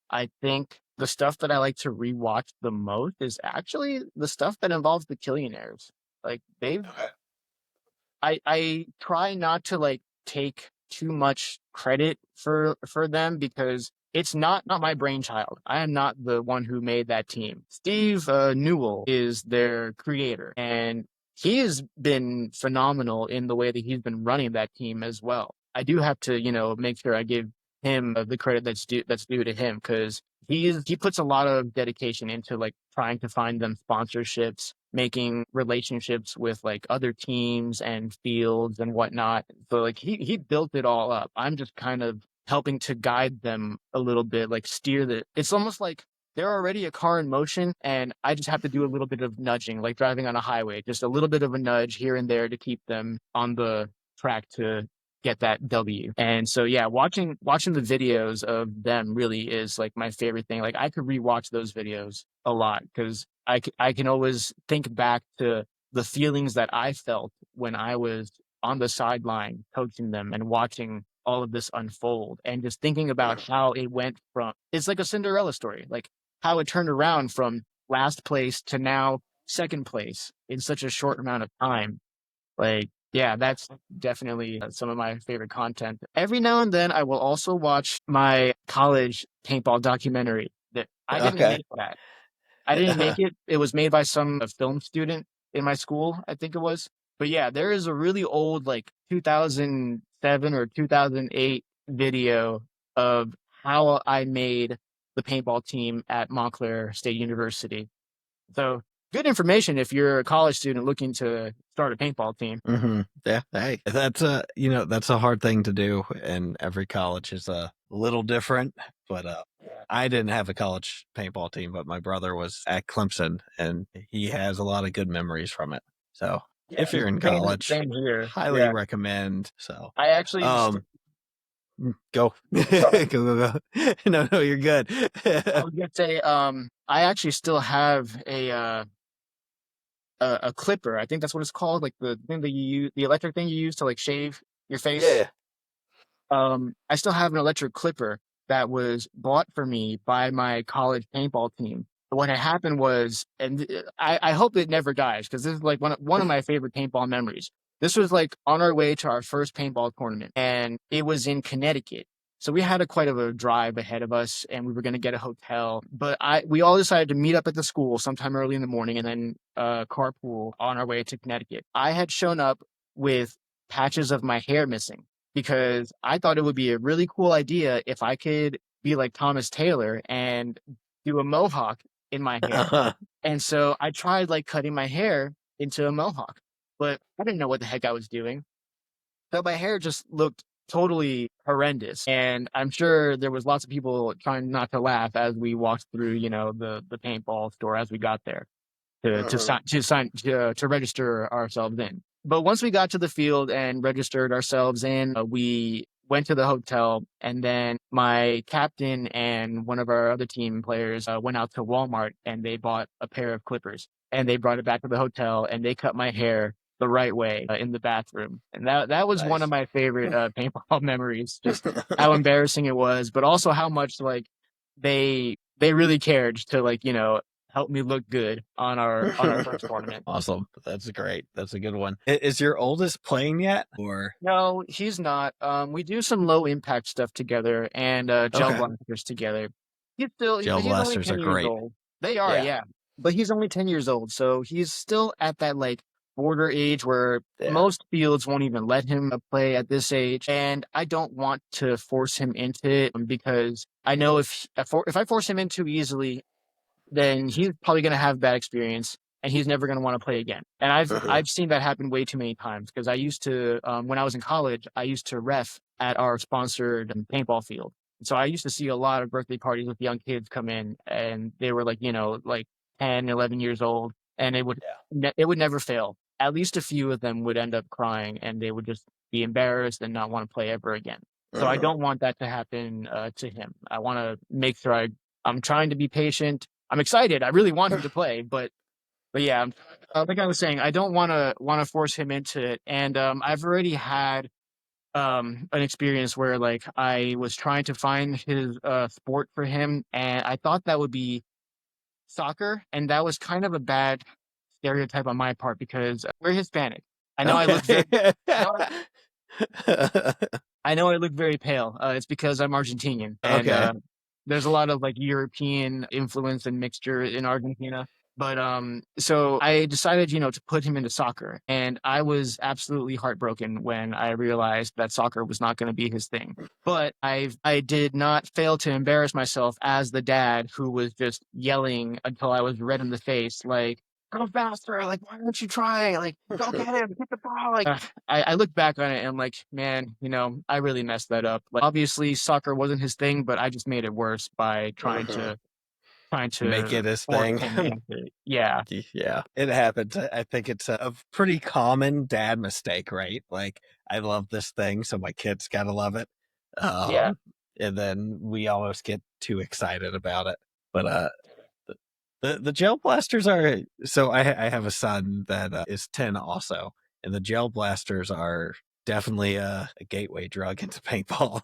I think the stuff that I like to rewatch the most is actually the stuff that involves the Killionaires. Like I try not to like take too much credit for them because it's not my brainchild. I am not the one who made that team. Steve Newell is their creator, and he has been phenomenal in the way that he's been running that team as well. I do have to, make sure I give him the credit that's due to him because he puts a lot of dedication into like trying to find them sponsorships, making relationships with like other teams and fields and whatnot. So like he built it all up. I'm just kind of helping to guide them a little bit, like it's almost like they're already a car in motion and I just have to do a little bit of nudging, like driving on a highway, just a little bit of a nudge here and there to keep them on the track to get that W. And so, yeah, watching the videos of them really is like my favorite thing. Like I could rewatch those videos a lot because I can always think back to the feelings that I felt when I was on the sideline coaching them and watching all of this unfold and just thinking about how it went from, it's like a Cinderella story, like how it turned around from last place to now second place in such a short amount of time. Like, yeah, that's definitely some of my favorite content. Every now and then I will also watch my college paintball documentary that I didn't make that. I didn't make it. It was made by a film student in my school, I think it was. But yeah, there is a really old, like 2007 or 2008 video of how I made the paintball team at Montclair State University. So good information if you're a college student looking to start a paintball team. Mm-hmm. Yeah, hey, that's a hard thing to do, and every college is a little different. But I didn't have a college paintball team, but my brother was at Clemson, and he has a lot of good memories from it. So if you're in college, same here. Highly recommend. So I actually go. go. No, you're good. I was gonna say, I actually still have a clipper. I think that's what it's called, like the thing that you use, the electric thing you use to like shave your face. Yeah. I still have an electric clipper that was bought for me by my college paintball team. What had happened was, and I hope it never dies because this is like one of my favorite paintball memories. This was like on our way to our first paintball tournament, and it was in Connecticut. So we had quite of a drive ahead of us, and we were going to get a hotel. But we all decided to meet up at the school sometime early in the morning, and then carpool on our way to Connecticut. I had shown up with patches of my hair missing because I thought it would be a really cool idea if I could be like Thomas Taylor and do a mohawk in my hair. And so I tried like cutting my hair into a mohawk, but I didn't know what the heck I was doing. So my hair just looked totally horrendous. And I'm sure there was lots of people trying not to laugh as we walked through, the paintball store as we got there to register ourselves in. But once we got to the field and registered ourselves in, we went to the hotel, and then my captain and one of our other team players went out to Walmart and they bought a pair of clippers and they brought it back to the hotel and they cut my hair the right way in the bathroom. And that was one of my favorite paintball memories, just how embarrassing it was, but also how much like they really cared to like, help me look good on our first tournament. Awesome. That's great. That's a good one. Is your oldest playing yet? Or no, he's not. We do some low impact stuff together and gel blasters together. He's gel blasters are great. They are, yeah. but he's only 10 years old, so he's still at that like border age where Yeah. most fields won't even let him play at this age. And I don't want to force him into it because I know if I force him in too easily, then he's probably going to have bad experience and he's never going to want to play again. And I've seen that happen way too many times because I used to when I was in college, I used to ref at our sponsored paintball field. So I used to see a lot of birthday parties with young kids come in and they were like, like 10, 11 years old, and it would never fail. At least a few of them would end up crying and they would just be embarrassed and not want to play ever again. So I don't want that to happen to him. I want to make sure I'm trying to be patient. I'm excited. I really want him to play, but yeah, like I was saying, I don't want to force him into it. And I've already had an experience where like I was trying to find his sport for him, and I thought that would be soccer, and that was kind of a bad stereotype on my part because we're Hispanic. I know I look very, I know I look very pale. It's because I'm Argentinian, and there's a lot of like European influence and mixture in Argentina. But so I decided, to put him into soccer, and I was absolutely heartbroken when I realized that soccer was not going to be his thing. But I did not fail to embarrass myself as the dad who was just yelling until I was red in the face, like, go faster, like, why don't you try? Like, go get him, get the ball. Like, I look back on it and I'm like, man, I really messed that up. Like, obviously soccer wasn't his thing, but I just made it worse by trying to make it his thing. Yeah. Yeah, it happens. I think it's a pretty common dad mistake, right? Like, I love this thing, so my kids gotta love it. Yeah. And then we almost get too excited about it. But the gel blasters are, so I have a son that is 10 also, and the gel blasters are definitely a gateway drug into paintball.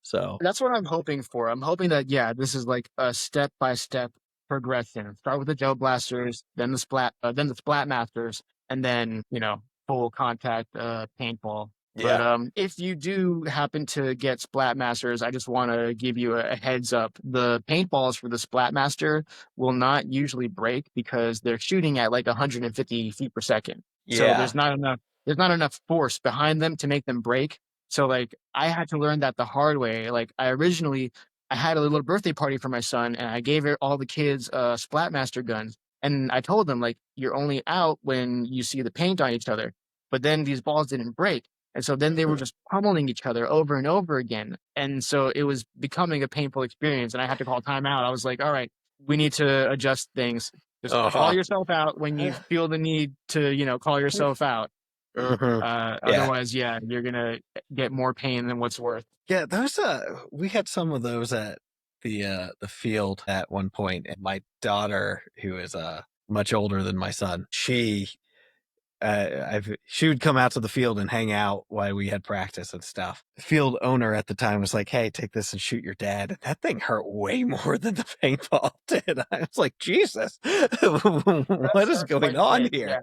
So that's what I'm hoping for. I'm hoping that, this is like a step-by-step progression. Start with the gel blasters, then the splat masters, and then, full contact paintball. yeah. But if you do happen to get splat masters, I just want to give you a heads up. The paintballs for the splat master will not usually break because they're shooting at like 150 feet per second. So Yeah. there's not enough force behind them to make them break. So like I had to learn that the hard way. Like I had a little birthday party for my son and I gave all the kids Splatmaster guns. And I told them like, you're only out when you see the paint on each other. But then these balls didn't break. And so then they were just pummeling each other over and over again. And so it was becoming a painful experience. And I had to call timeout. I was like, all right, we need to adjust things. Just call yourself out when you feel the need to, call yourself out. Otherwise, you're gonna get more pain than what's worth. Yeah, those we had some of those at the field at one point, and my daughter, who is much older than my son, she would come out to the field and hang out while we had practice and stuff. The field owner at the time was like, "Hey, take this and shoot your dad." And that thing hurt way more than the paintball did. I was like, "Jesus, what is going on here?"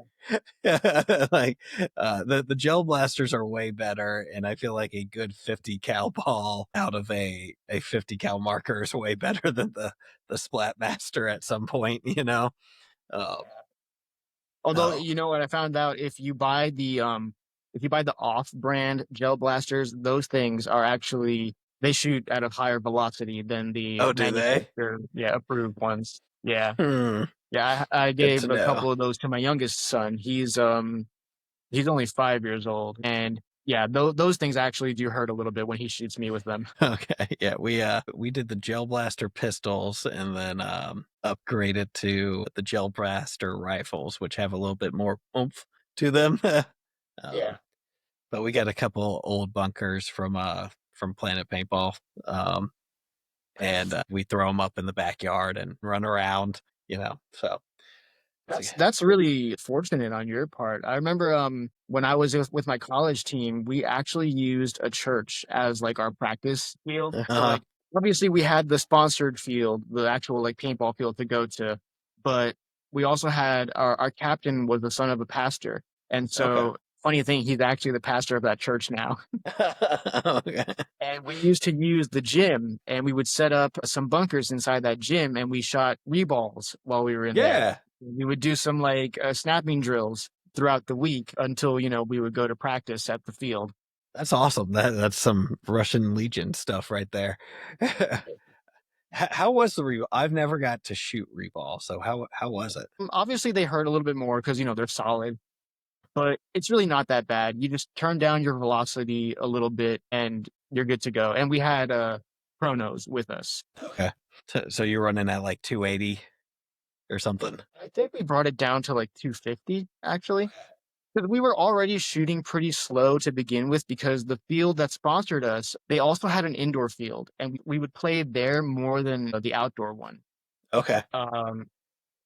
Yeah. Like the gel blasters are way better, and I feel like a good 50 cal ball out of a 50 cal marker is way better than the splat master at some point. Although, what I found out, if you buy the off-brand gel blasters, those things are actually, they shoot at a higher velocity than the approved ones. Yeah. Yeah, I gave a couple of those to my youngest son. He's only 5 years old, and those things actually do hurt a little bit when he shoots me with them. Okay, yeah, we did the gel blaster pistols and then upgraded to the gel blaster rifles, which have a little bit more oomph to them. Yeah, but we got a couple old bunkers from Planet Paintball, and we throw them up in the backyard and run around, so. That's really fortunate on your part. I remember when I was with my college team, we actually used a church as like our practice field. So, like, obviously we had the sponsored field, the actual like paintball field to go to, but we also had our captain was the son of a pastor. And so funny thing, he's actually the pastor of that church now. Okay. And we used to use the gym, and we would set up some bunkers inside that gym, and we shot reballs while we were in there. Yeah. We would do some like snapping drills throughout the week until, we would go to practice at the field. That's awesome. That's some Russian Legion stuff right there. How was the reball? I've never got to shoot reball, so how was it? Obviously, they hurt a little bit more because, they're solid, but it's really not that bad. You just turn down your velocity a little bit and you're good to go. And we had chronos with us. Okay. So you're running at like 280 or something? I think we brought it down to like 250, actually. Because we were already shooting pretty slow to begin with, because the field that sponsored us, they also had an indoor field, and we would play there more than the outdoor one. Okay.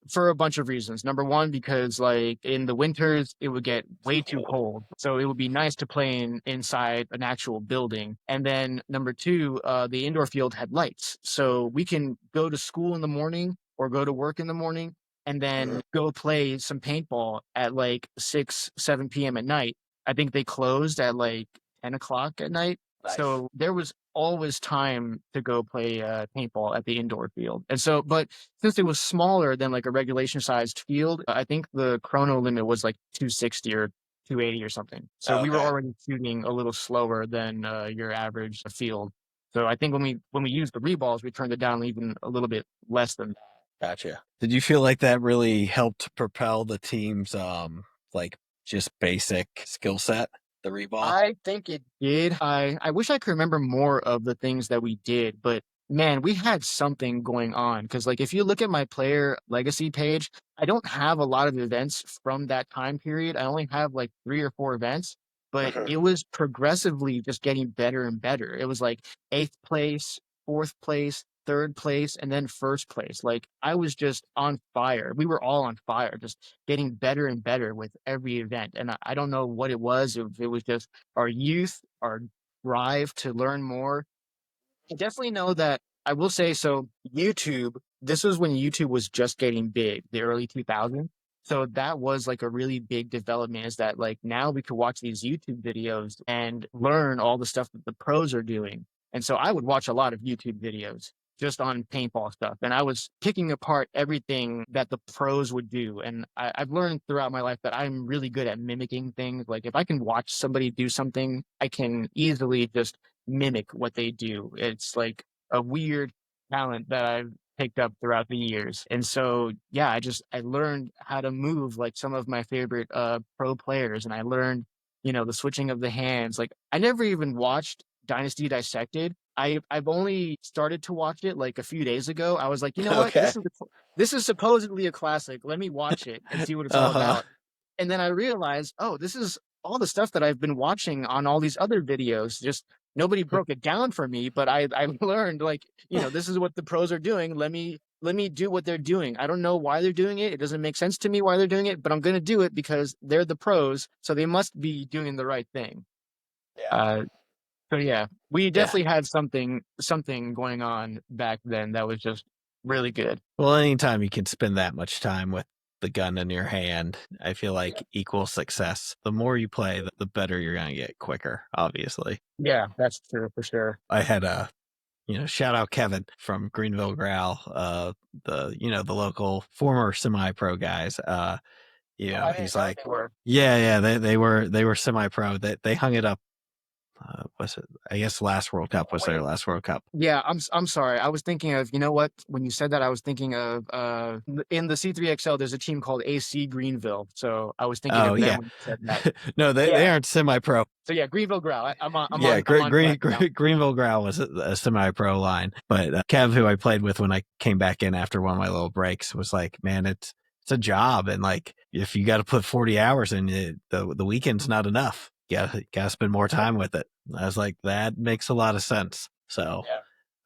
For a bunch of reasons. Number one, because like in the winters, it would get way too cold. So it would be nice to play inside an actual building. And then number two, the indoor field had lights. So we can go to school in the morning or go to work in the morning and then go play some paintball at like 6, 7 p.m. at night. I think they closed at like 10 o'clock at night. Nice. So there was always time to go play paintball at the indoor field. And so, but since it was smaller than like a regulation sized field, I think the chrono limit was like 260 or 280 or something. So we were already shooting a little slower than your average field. So I think when we used the reballs, we turned it down even a little bit less than that. Gotcha. Did you feel like that really helped propel the team's like just basic skill set? The reball? I think it did. I wish I could remember more of the things that we did, but man, we had something going on. Because like if you look at my player legacy page, I don't have a lot of events from that time period. I only have like 3 or 4 events, but it was progressively just getting better and better. It was like 8th place, 4th place, 3rd place, and then 1st place. Like I was just on fire. We were all on fire, just getting better and better with every event. And I don't know what it was. It was just our youth, our drive to learn more. I definitely know that I will say, so YouTube, this was when YouTube was just getting big, the early 2000s. So that was like a really big development, is that like now we could watch these YouTube videos and learn all the stuff that the pros are doing. And so I would watch a lot of YouTube videos just on paintball stuff. And I was picking apart everything that the pros would do. And I've learned throughout my life that I'm really good at mimicking things. Like if I can watch somebody do something, I can easily just mimic what they do. It's like a weird talent that I've picked up throughout the years. And so, yeah, I learned how to move like some of my favorite pro players. And I learned, the switching of the hands. Like I never even watched Dynasty Dissected. I've only started to watch it like a few days ago. I was like, you know what? This is supposedly a classic. Let me watch it and see what it's all about. And then I realized, oh, this is all the stuff that I've been watching on all these other videos. Just nobody broke it down for me, but I learned like, this is what the pros are doing. Let me do what they're doing. I don't know why they're doing it. It doesn't make sense to me why they're doing it, but I'm going to do it because they're the pros. So they must be doing the right thing. Yeah. So yeah, we definitely had something going on back then that was just really good. Well, anytime you can spend that much time with the gun in your hand, I feel like equals success. The more you play, the better you're going to get quicker, obviously. Yeah, that's true for sure. I had shout out Kevin from Greenville Growl, the local former semi-pro guys. He's like, they were semi-pro. They hung it up. Was it? I guess last World Cup was their last World Cup. Yeah, I'm sorry. I was thinking of, you know what? When you said that, I was thinking of in the C3XL. There's a team called AC Greenville. So I was thinking of them when you said that. No, they aren't semi-pro. So yeah, Greenville Growl. Greenville Growl was a semi-pro line, but Kev, who I played with when I came back in after one of my little breaks, was like, "Man, it's a job, and like if you got to put 40 hours in it, the weekend's not enough." Gotta spend more time with it. I was like, that makes a lot of sense. So,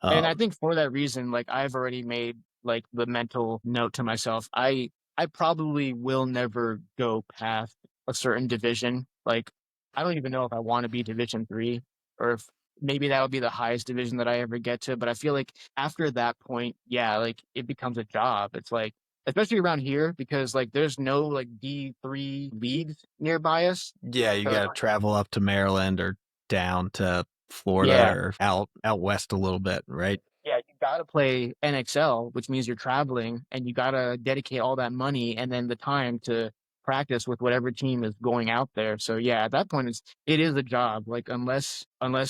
and I think for that reason, like I've already made like the mental note to myself. I probably will never go past a certain division. Like I don't even know if I want to be Division 3 or if maybe that would be the highest division that I ever get to. But I feel like after that point, like it becomes a job. It's like, especially around here, because like there's no like D3 leagues nearby us. Yeah, you So, got to travel up to Maryland or down to Florida yeah. or out west a little bit, right? Yeah, you gotta play NXL, which means you're traveling, and you gotta dedicate all that money and then the time to practice with whatever team is going out there. So yeah, at that point, it is a job. Like unless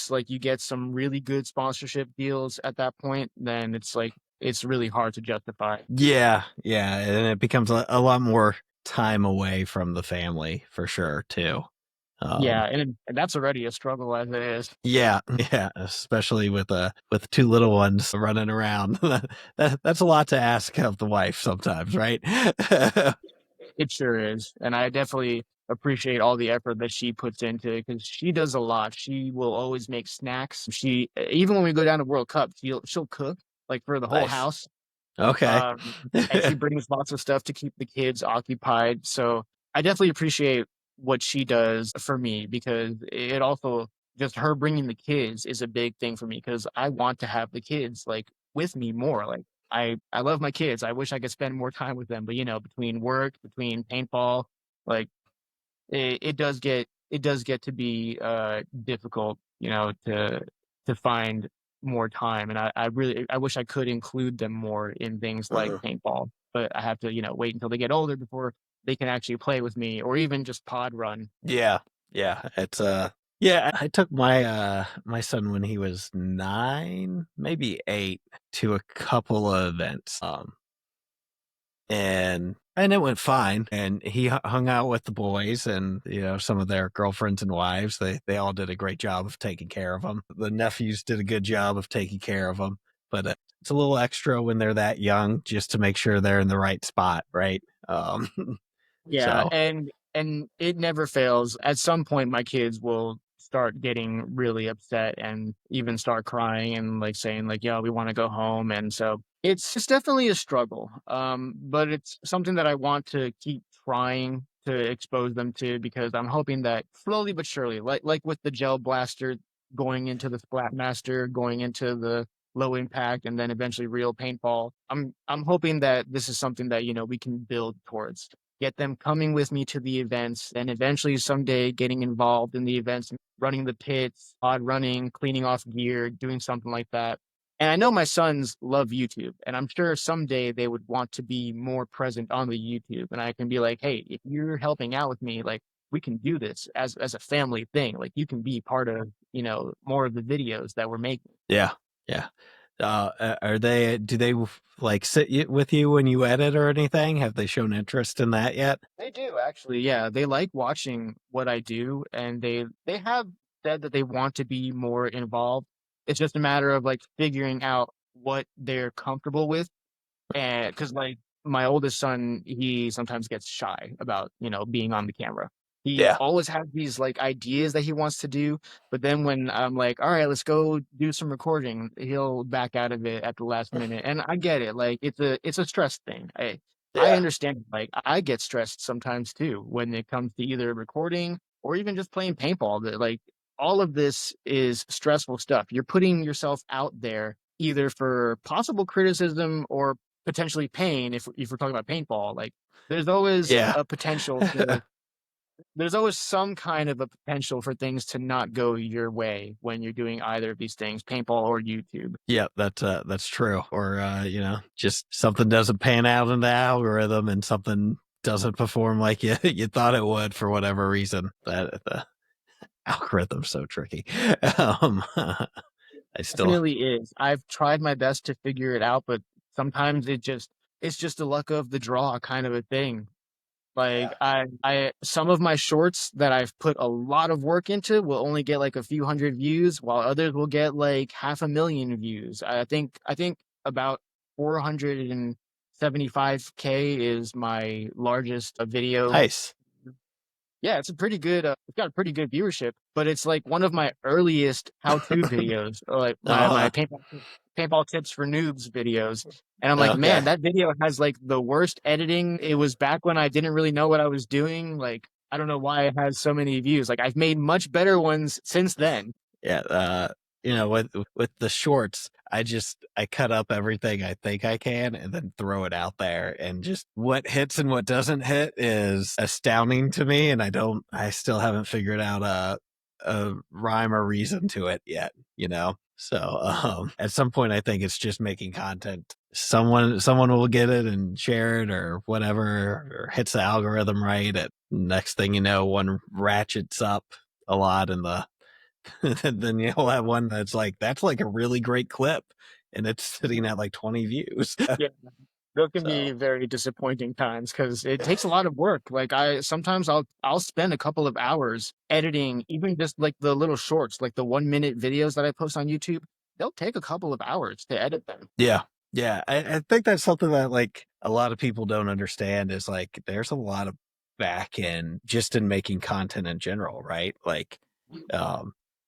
like you get some really good sponsorship deals at that point, then it's like it's really hard to justify. Yeah, and it becomes a lot more time away from the family for sure too. Yeah, and that's already a struggle as it is. Yeah, especially with two little ones running around. That's a lot to ask of the wife sometimes, right? It sure is. And I definitely appreciate all the effort that she puts into it because she does a lot. She will always make snacks. She even when we go down to World Cup, she'll cook like for the whole Nice. house. Okay. And she brings lots of stuff to keep the kids occupied. So I definitely appreciate what she does for me because it also just her bringing the kids is a big thing for me because I want to have the kids like with me more. Like I love my kids. I wish I could spend more time with them, but you know, between work, between paintball, like it does get to be difficult, you know, to find more time. And I really I wish I could include them more in things like paintball, but I have to, you know, wait until they get older before they can actually play with me or even just pod run. Yeah. It's yeah, I took my my son when he was 9, maybe 8, to a couple of events. And it went fine. And he hung out with the boys and, you know, some of their girlfriends and wives. They all did a great job of taking care of them. The nephews did a good job of taking care of them. But it's a little extra when they're that young just to make sure they're in the right spot, right? Yeah, So and it never fails. At some point, my kids will start getting really upset and even start crying and like saying like, "Yeah, we want to go home." And so it's definitely a struggle. But it's something that I want to keep trying to expose them to because I'm hoping that slowly but surely, like with the gel blaster going into the splat master, going into the low impact, and then eventually real paintball. I'm hoping that this is something that you know we can build towards get them coming with me to the events, and eventually someday getting involved in the events, running the pits, odd running, cleaning off gear, doing something like that. And I know my sons love YouTube, and I'm sure someday they would want to be more present on the YouTube. And I can be like, hey, if you're helping out with me, like we can do this as a family thing. Like you can be part of, you know, more of the videos that we're making. yeah. Do they like sit with you when you edit or anything? Have they shown interest in that yet? They do actually, yeah. They like watching what I do, and they have said that they want to be more involved. It's just a matter of like figuring out what they're comfortable with, and because like my oldest son, he sometimes gets shy about you know being on the camera. He Yeah. always has these like ideas that he wants to do, but then when I'm like, all right, let's go do some recording, he'll back out of it at the last minute. And I get it, like it's a stress thing. I Yeah. understand. Like I get stressed sometimes too when it comes to either recording or even just playing paintball. That like all of this is stressful stuff. You're putting yourself out there either for possible criticism or potentially pain. If we're talking about paintball, like there's always Yeah. a potential for there's always some kind of a potential for things to not go your way when you're doing either of these things, paintball or YouTube. Yeah, that's true. Or you know, just something doesn't pan out in the algorithm and something doesn't perform like you thought it would for whatever reason. That the algorithm's so tricky. I still Definitely is. I've tried my best to figure it out, but sometimes it's just the luck of the draw kind of a thing. Like I some of my shorts that I've put a lot of work into will only get like a few hundred views, while others will get like 500,000 views. I think about 475K is my largest video. nice. Yeah, it's a pretty good. It's got a pretty good viewership, but it's like one of my earliest how-to videos, or like my paintball tips for noobs videos. And I'm like, Okay. man, that video has like the worst editing. It was back when I didn't really know what I was doing. Like, I don't know why it has so many views. Like, I've made much better ones since then. Yeah. You know, with the shorts, I cut up everything I think I can and then throw it out there, and just what hits and what doesn't hit is astounding to me. And I still haven't figured out a rhyme or reason to it yet, So at some point, I think it's just making content. Someone will get it and share it or whatever, or hits the algorithm right. At next thing you know, one ratchets up a lot in the then you'll have one that's like a really great clip, and it's sitting at like 20 views. Yeah. Those can be very disappointing times because it takes a lot of work. Like sometimes I'll spend a couple of hours editing, even just like the little shorts, like the 1-minute videos that I post on YouTube. They'll take a couple of hours to edit them. Yeah. I think that's something that like a lot of people don't understand is like there's a lot of back end just in making content in general, right? Like,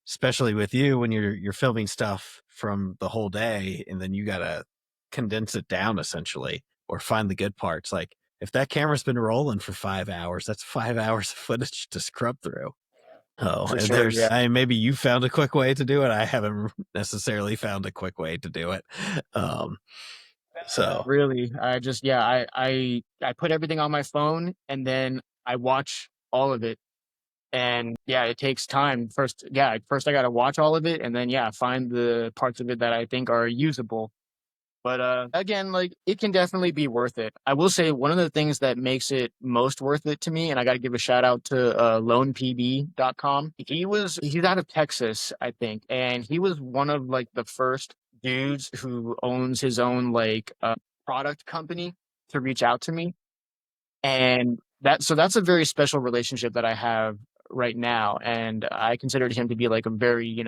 especially with you when you're filming stuff from the whole day and then you gotta condense it down essentially, or find the good parts. Like if that camera's been rolling for 5 hours, that's 5 hours of footage to scrub through. Oh, For and sure, yeah. maybe you found a quick way to do it. I haven't necessarily found a quick way to do it. So Really, I put everything on my phone and then I watch all of it. And yeah, it takes time. First I got to watch all of it and then find the parts of it that I think are usable. But again, like it can definitely be worth it. I will say one of the things that makes it most worth it to me, and I got to give a shout out to loanpb.com. He's out of Texas, I think, and he was one of like the first dudes who owns his own like product company to reach out to me. And that's a very special relationship that I have right now. And I considered him to be like a very,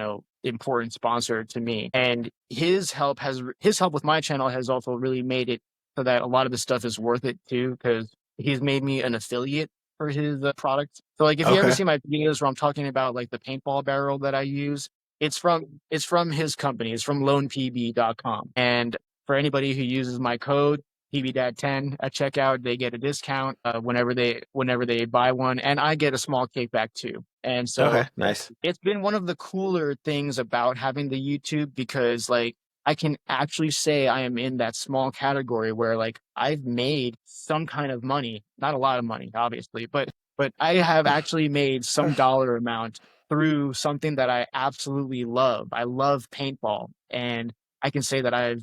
important sponsor to me. And his help with my channel has also really made it so that a lot of the stuff is worth it too, because he's made me an affiliate for his product. So like if you ever see my videos where I'm talking about like the paintball barrel that I use, it's from his company. It's from loanpb.com. And for anybody who uses my code PBDad10 at checkout, they get a discount whenever they buy one, and I get a small kickback too. And so nice. It's been one of the cooler things about having the YouTube because like I can actually say I am in that small category where like I've made some kind of money, not a lot of money, obviously, but I have actually made some dollar amount through something that I absolutely love. I love paintball, and I can say that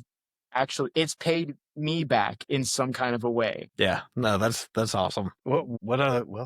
it's paid me back in some kind of a way. Yeah, no, that's awesome. Well,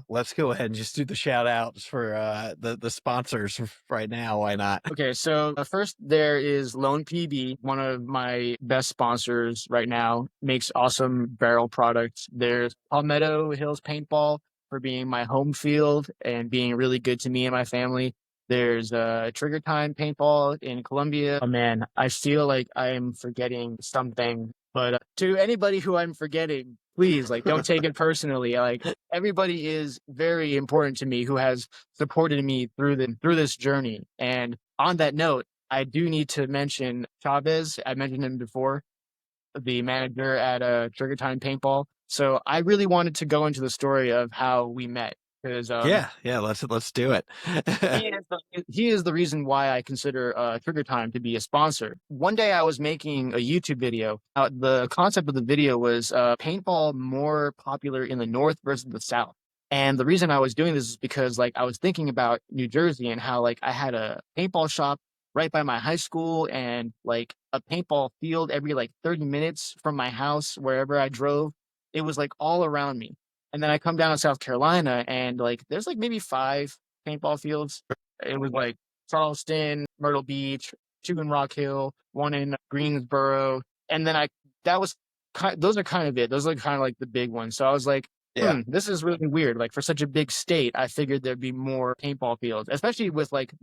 let's go ahead and just do the shout outs for the sponsors right now. Why not? Okay, so first there is Lone PB, one of my best sponsors right now, makes awesome barrel products. There's Palmetto Hills Paintball for being my home field and being really good to me and my family. There's Trigger Time Paintball in Colombia. Oh man, I feel like I'm forgetting something. But to anybody who I'm forgetting, please, like, don't take it personally. Like, everybody is very important to me who has supported me through this journey. And on that note, I do need to mention Chavez. I mentioned him before, the manager at Trigger Time Paintball. So I really wanted to go into the story of how we met. Because let's do it. he is the reason why I consider Trigger Time to be a sponsor. One day I was making a YouTube video. The concept of the video was paintball more popular in the North versus the South. And the reason I was doing this is because like I was thinking about New Jersey and how like I had a paintball shop right by my high school and like a paintball field every like 30 minutes from my house wherever I drove. It was like all around me. And then I come down to South Carolina and like there's like maybe 5 paintball fields. It was like Charleston, Myrtle Beach, 2 in Rock Hill, 1 in Greensboro. And then those are kind of it. Those are kind of like the big ones. So I was like, this is really weird. Like for such a big state, I figured there'd be more paintball fields, especially with like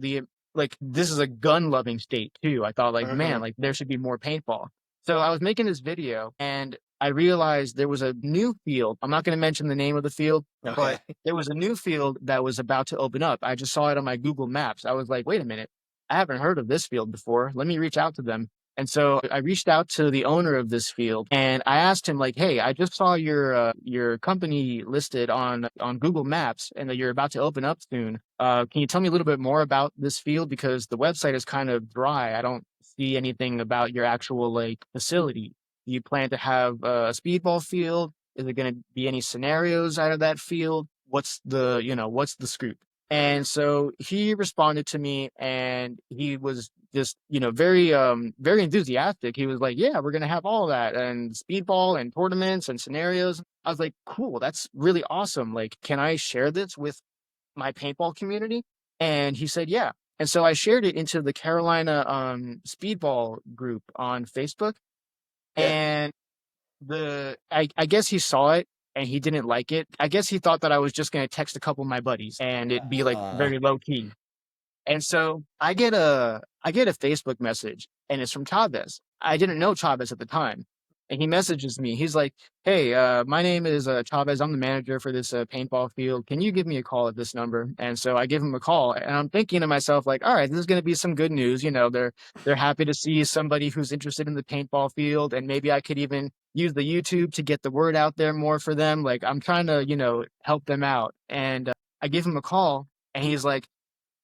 this is a gun loving state too. I thought like, man, like there should be more paintball. So I was making this video and I realized there was a new field. I'm not going to mention the name of the field, but there was a new field that was about to open up. I just saw it on my Google Maps. I was like, wait a minute, I haven't heard of this field before. Let me reach out to them. And so I reached out to the owner of this field and I asked him like, hey, I just saw your company listed on Google Maps and that you're about to open up soon. Can you tell me a little bit more about this field? Because the website is kind of dry. I don't see anything about your actual like facility? Do you plan to have a speedball field? Is there going to be any scenarios out of that field? What's the scoop? And so he responded to me, and he was just, very enthusiastic. He was like, yeah, we're going to have all that, and speedball and tournaments and scenarios. I was like, cool, that's really awesome. Like, can I share this with my paintball community? And he said, yeah. And so I shared it into the Carolina speedball group on Facebook. Yeah. And I guess he saw it and he didn't like it. I guess he thought that I was just going to text a couple of my buddies and it'd be like very low key. And so I get a Facebook message, and it's from Chavez. I didn't know Chavez at the time. And he messages me. He's like, hey, my name is Chavez. I'm the manager for this paintball field. Can you give me a call at this number? And so I give him a call, and I'm thinking to myself, like, all right, this is going to be some good news. They're happy to see somebody who's interested in the paintball field, and maybe I could even use the YouTube to get the word out there more for them. Like, I'm trying to, help them out. And I give him a call, and he's like,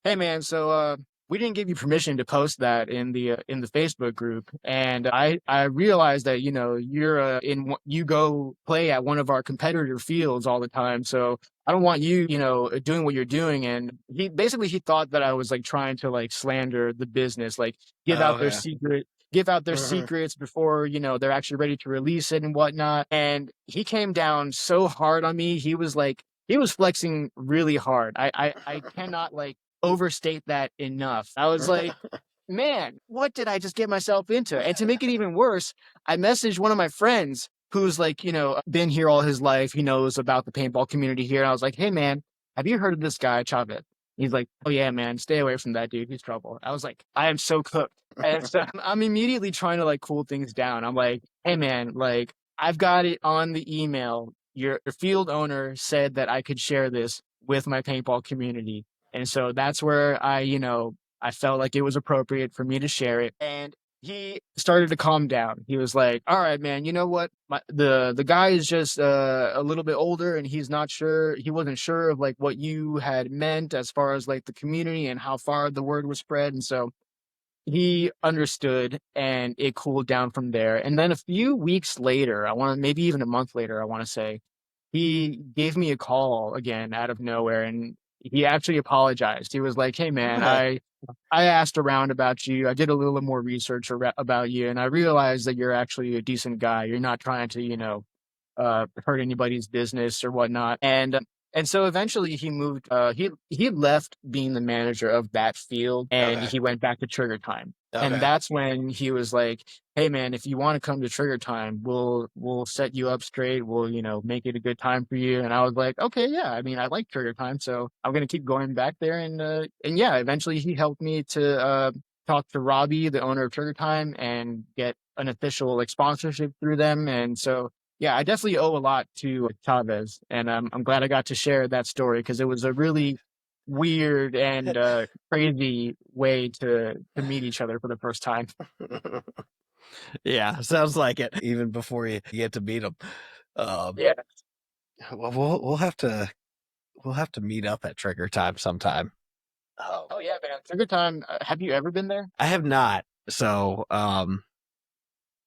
hey man, so we didn't give you permission to post that in the Facebook group, and I realized that you go play at one of our competitor fields all the time, so I don't want you doing what you're doing. And he thought that I was like trying to like slander the business, like give out their secrets before they're actually ready to release it and whatnot. And he came down so hard on me. He was flexing really hard. I cannot like overstate that enough. I was like, man, what did I just get myself into? And to make it even worse, I messaged one of my friends who's like, been here all his life. He knows about the paintball community here. And I was like, hey man, have you heard of this guy, Chavez? He's like, oh yeah, man, stay away from that dude. He's trouble. I was like, I am so cooked. And so I'm immediately trying to like cool things down. I'm like, hey man, like I've got it on the email. Your field owner said that I could share this with my paintball community. And so that's where I felt like it was appropriate for me to share it. And he started to calm down. He was like, all right, man, you know what? The guy is just a little bit older, and he's not sure. He wasn't sure of like what you had meant as far as like the community and how far the word was spread. And so he understood, and it cooled down from there. And then a few weeks later, maybe even a month later, I want to say, he gave me a call again out of nowhere, and he actually apologized. He was like, hey man, I asked around about you. I did a little more research about you, and I realized that you're actually a decent guy. You're not trying to, hurt anybody's business or whatnot. And so eventually he moved, he left being the manager of that field, and he went back to Trigger Time. Okay. And that's when he was like, hey man, if you want to come to Trigger Time, we'll set you up straight. We'll, make it a good time for you. And I was like, okay, yeah, I mean, I like Trigger Time, so I'm going to keep going back there. And yeah, eventually he helped me to talk to Robbie, the owner of Trigger Time, and get an official like sponsorship through them. And so yeah, I definitely owe a lot to Chavez, and I'm glad I got to share that story because it was a really weird and crazy way to meet each other for the first time. Yeah, sounds like it. Even before you get to meet him. Yeah, well, we'll have to meet up at Trigger Time sometime. Oh yeah, man, Trigger Time. Have you ever been there? I have not. So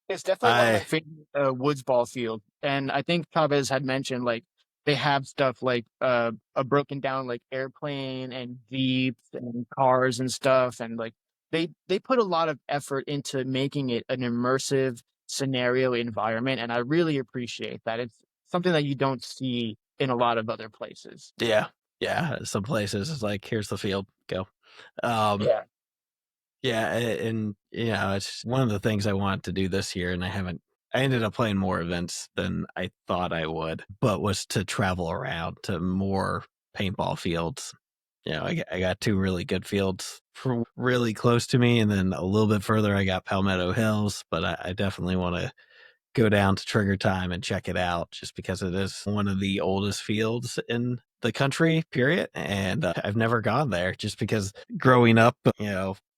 it's definitely one of my favorite woods ball field. And I think Chavez had mentioned like they have stuff like a broken down like airplane and jeeps and cars and stuff. And like they put a lot of effort into making it an immersive scenario environment. And I really appreciate that. It's something that you don't see in a lot of other places. Yeah. Yeah. Some places it's like, here's the field, go. Yeah. Yeah, and it's one of the things I wanted to do this year, and I ended up playing more events than I thought I would, but was to travel around to more paintball fields. I got two really good fields really close to me, and then a little bit further I got Palmetto Hills, but I definitely want to go down to Trigger Time and check it out just because it is one of the oldest fields in the country, period. And I've never gone there just because growing up,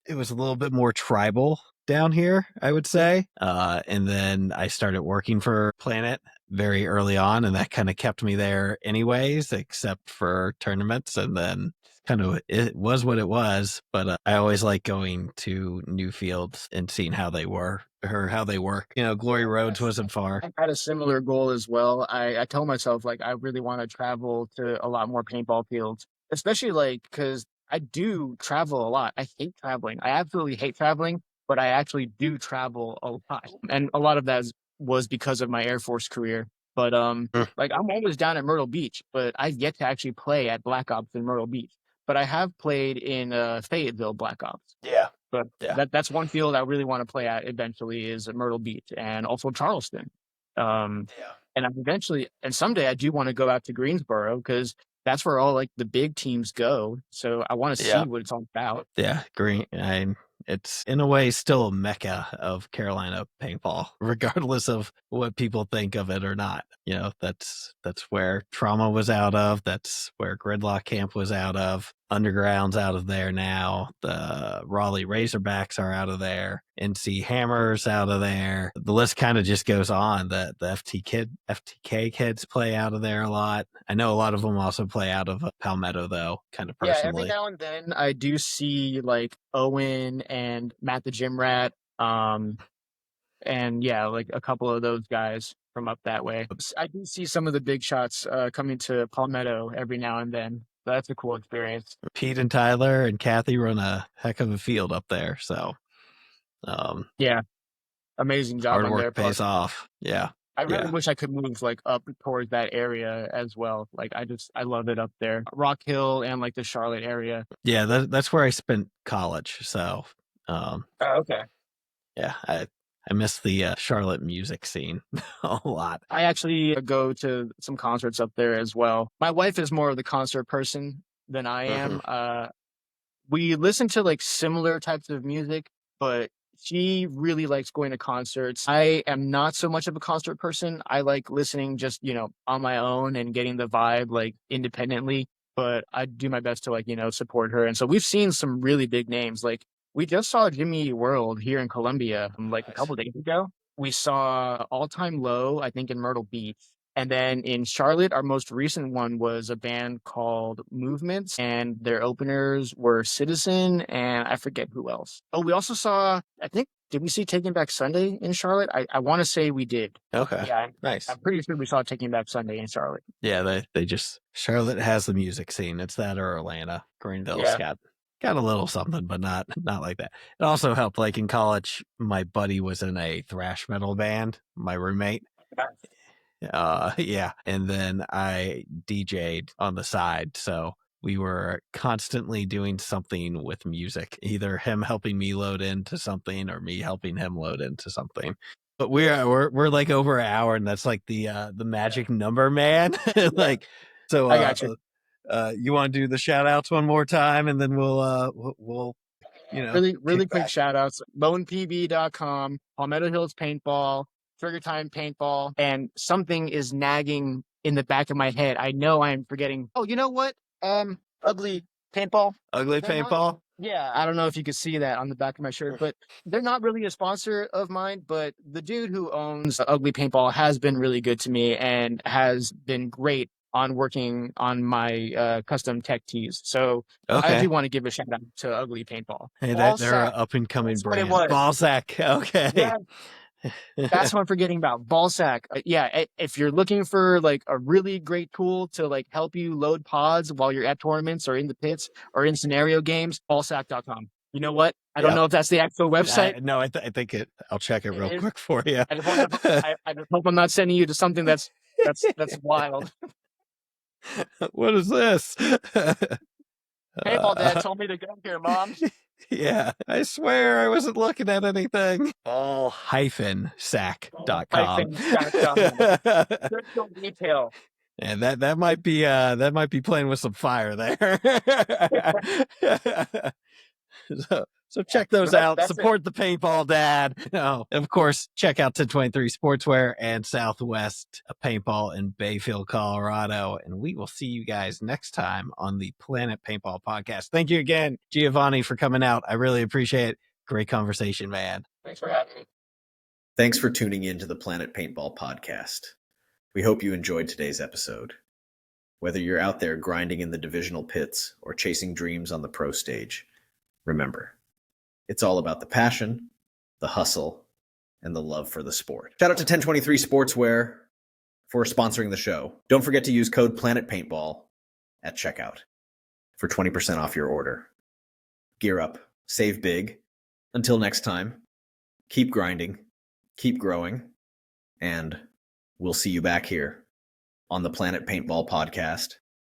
it was a little bit more tribal down here, I would say. And then I started working for Planet very early on, and that kind of kept me there anyways, except for tournaments. And then kind of it was what it was, but I always like going to new fields and seeing how they were or how they work. Glory Roads wasn't far. I had a similar goal as well. I tell myself like I really want to travel to a lot more paintball fields, especially like because I do travel a lot. I hate traveling. I absolutely hate traveling, but I actually do travel a lot, and a lot of that was because of my Air Force career. But like I'm always down at Myrtle Beach, but I've yet to actually play at Black Ops in Myrtle Beach. But I have played in Fayetteville Black Ops. Yeah. But that's one field I really want to play at eventually is Myrtle Beach and also Charleston. And someday I do want to go out to Greensboro because that's where all like the big teams go. So I want to see what it's all about. Yeah, it's in a way still a mecca of Carolina paintball, regardless of what people think of it or not. That's where Trauma was out of. That's where Gridlock Camp was out of. Underground's out of there now. The Raleigh Razorbacks are out of there. NC Hammers out of there. The list kind of just goes on. The FTK kids play out of there a lot. I know a lot of them also play out of Palmetto, though, kind of personally. Yeah, every now and then I do see like Owen and Matt the Gym Rat. And like a couple of those guys from up that way. I do see some of the big shots coming to Palmetto every now and then. That's a cool experience. Pete and Tyler and Kathy run a heck of a field up there. So, amazing job hard on work their part. pays off. Yeah. I really wish I could move like up towards that area as well. Like I love it up there. Rock Hill and like the Charlotte area. Yeah, that's where I spent college. So, okay. Yeah, I miss the Charlotte music scene a lot. I actually go to some concerts up there as well. My wife is more of the concert person than I am. We listen to like similar types of music, but she really likes going to concerts. I am not so much of a concert person. I like listening just, on my own and getting the vibe like independently, but I do my best to like, support her. And so we've seen some really big names. Like we just saw Jimmy Eat World here in Columbia like a couple days ago. We saw All Time Low, I think in Myrtle Beach. And then in Charlotte, our most recent one was a band called Movements, and their openers were Citizen, and I forget who else. Oh, we also saw, did we see Taking Back Sunday in Charlotte? I want to say we did. Okay. Yeah. Nice. I'm pretty sure we saw Taking Back Sunday in Charlotte. Yeah, Charlotte has the music scene. It's that or Atlanta. Greenville's got a little something, but not like that. It also helped, like in college, my buddy was in a thrash metal band, my roommate. And then I DJ'd on the side, so we were constantly doing something with music, either him helping me load into something or me helping him load into something. But we're like over an hour, and that's like the magic number, man. Like, so I got you. You want to do the shout outs one more time, and then we'll really quick shout outs. LonePB.com, Palmetto Hills Paintball, Trigger Time Paintball, and something is nagging in the back of my head. I know I'm forgetting. Oh, you know what? Ugly Paintball. Ugly Paintball? Yeah, I don't know if you could see that on the back of my shirt, but they're not really a sponsor of mine, but the dude who owns Ugly Paintball has been really good to me and has been great on working on my custom tech tees. So I do want to give a shout out to Ugly Paintball. Hey, they're an up and coming brand. Ballsack. Okay. Yeah. That's what I'm forgetting about. Ballsack. If you're looking for like a really great tool to like help you load pods while you're at tournaments or in the pits or in scenario games, ballsack.com. You know what? I don't know if that's the actual website. No, I think it. I'll check it real quick for you. I just hope I'm not sending you to something that's wild. What is this? Paintball Dad told me to go here, Mom. Yeah, I swear I wasn't looking at anything. All-sack.com. Crystal detail. And that might be playing with some fire there. So check those out. Support the Paintball Dad. And of course, check out 1023 Sportswear and Southwest Paintball in Bayfield, Colorado. And we will see you guys next time on the Planet Paintball Podcast. Thank you again, Giovanni, for coming out. I really appreciate it. Great conversation, man. Thanks for having me. Thanks for tuning in to the Planet Paintball Podcast. We hope you enjoyed today's episode. Whether you're out there grinding in the divisional pits or chasing dreams on the pro stage, remember, it's all about the passion, the hustle, and the love for the sport. Shout out to 1023 Sportswear for sponsoring the show. Don't forget to use code Planet Paintball at checkout for 20% off your order. Gear up, save big. Until next time, keep grinding, keep growing, and we'll see you back here on the Planet Paintball Podcast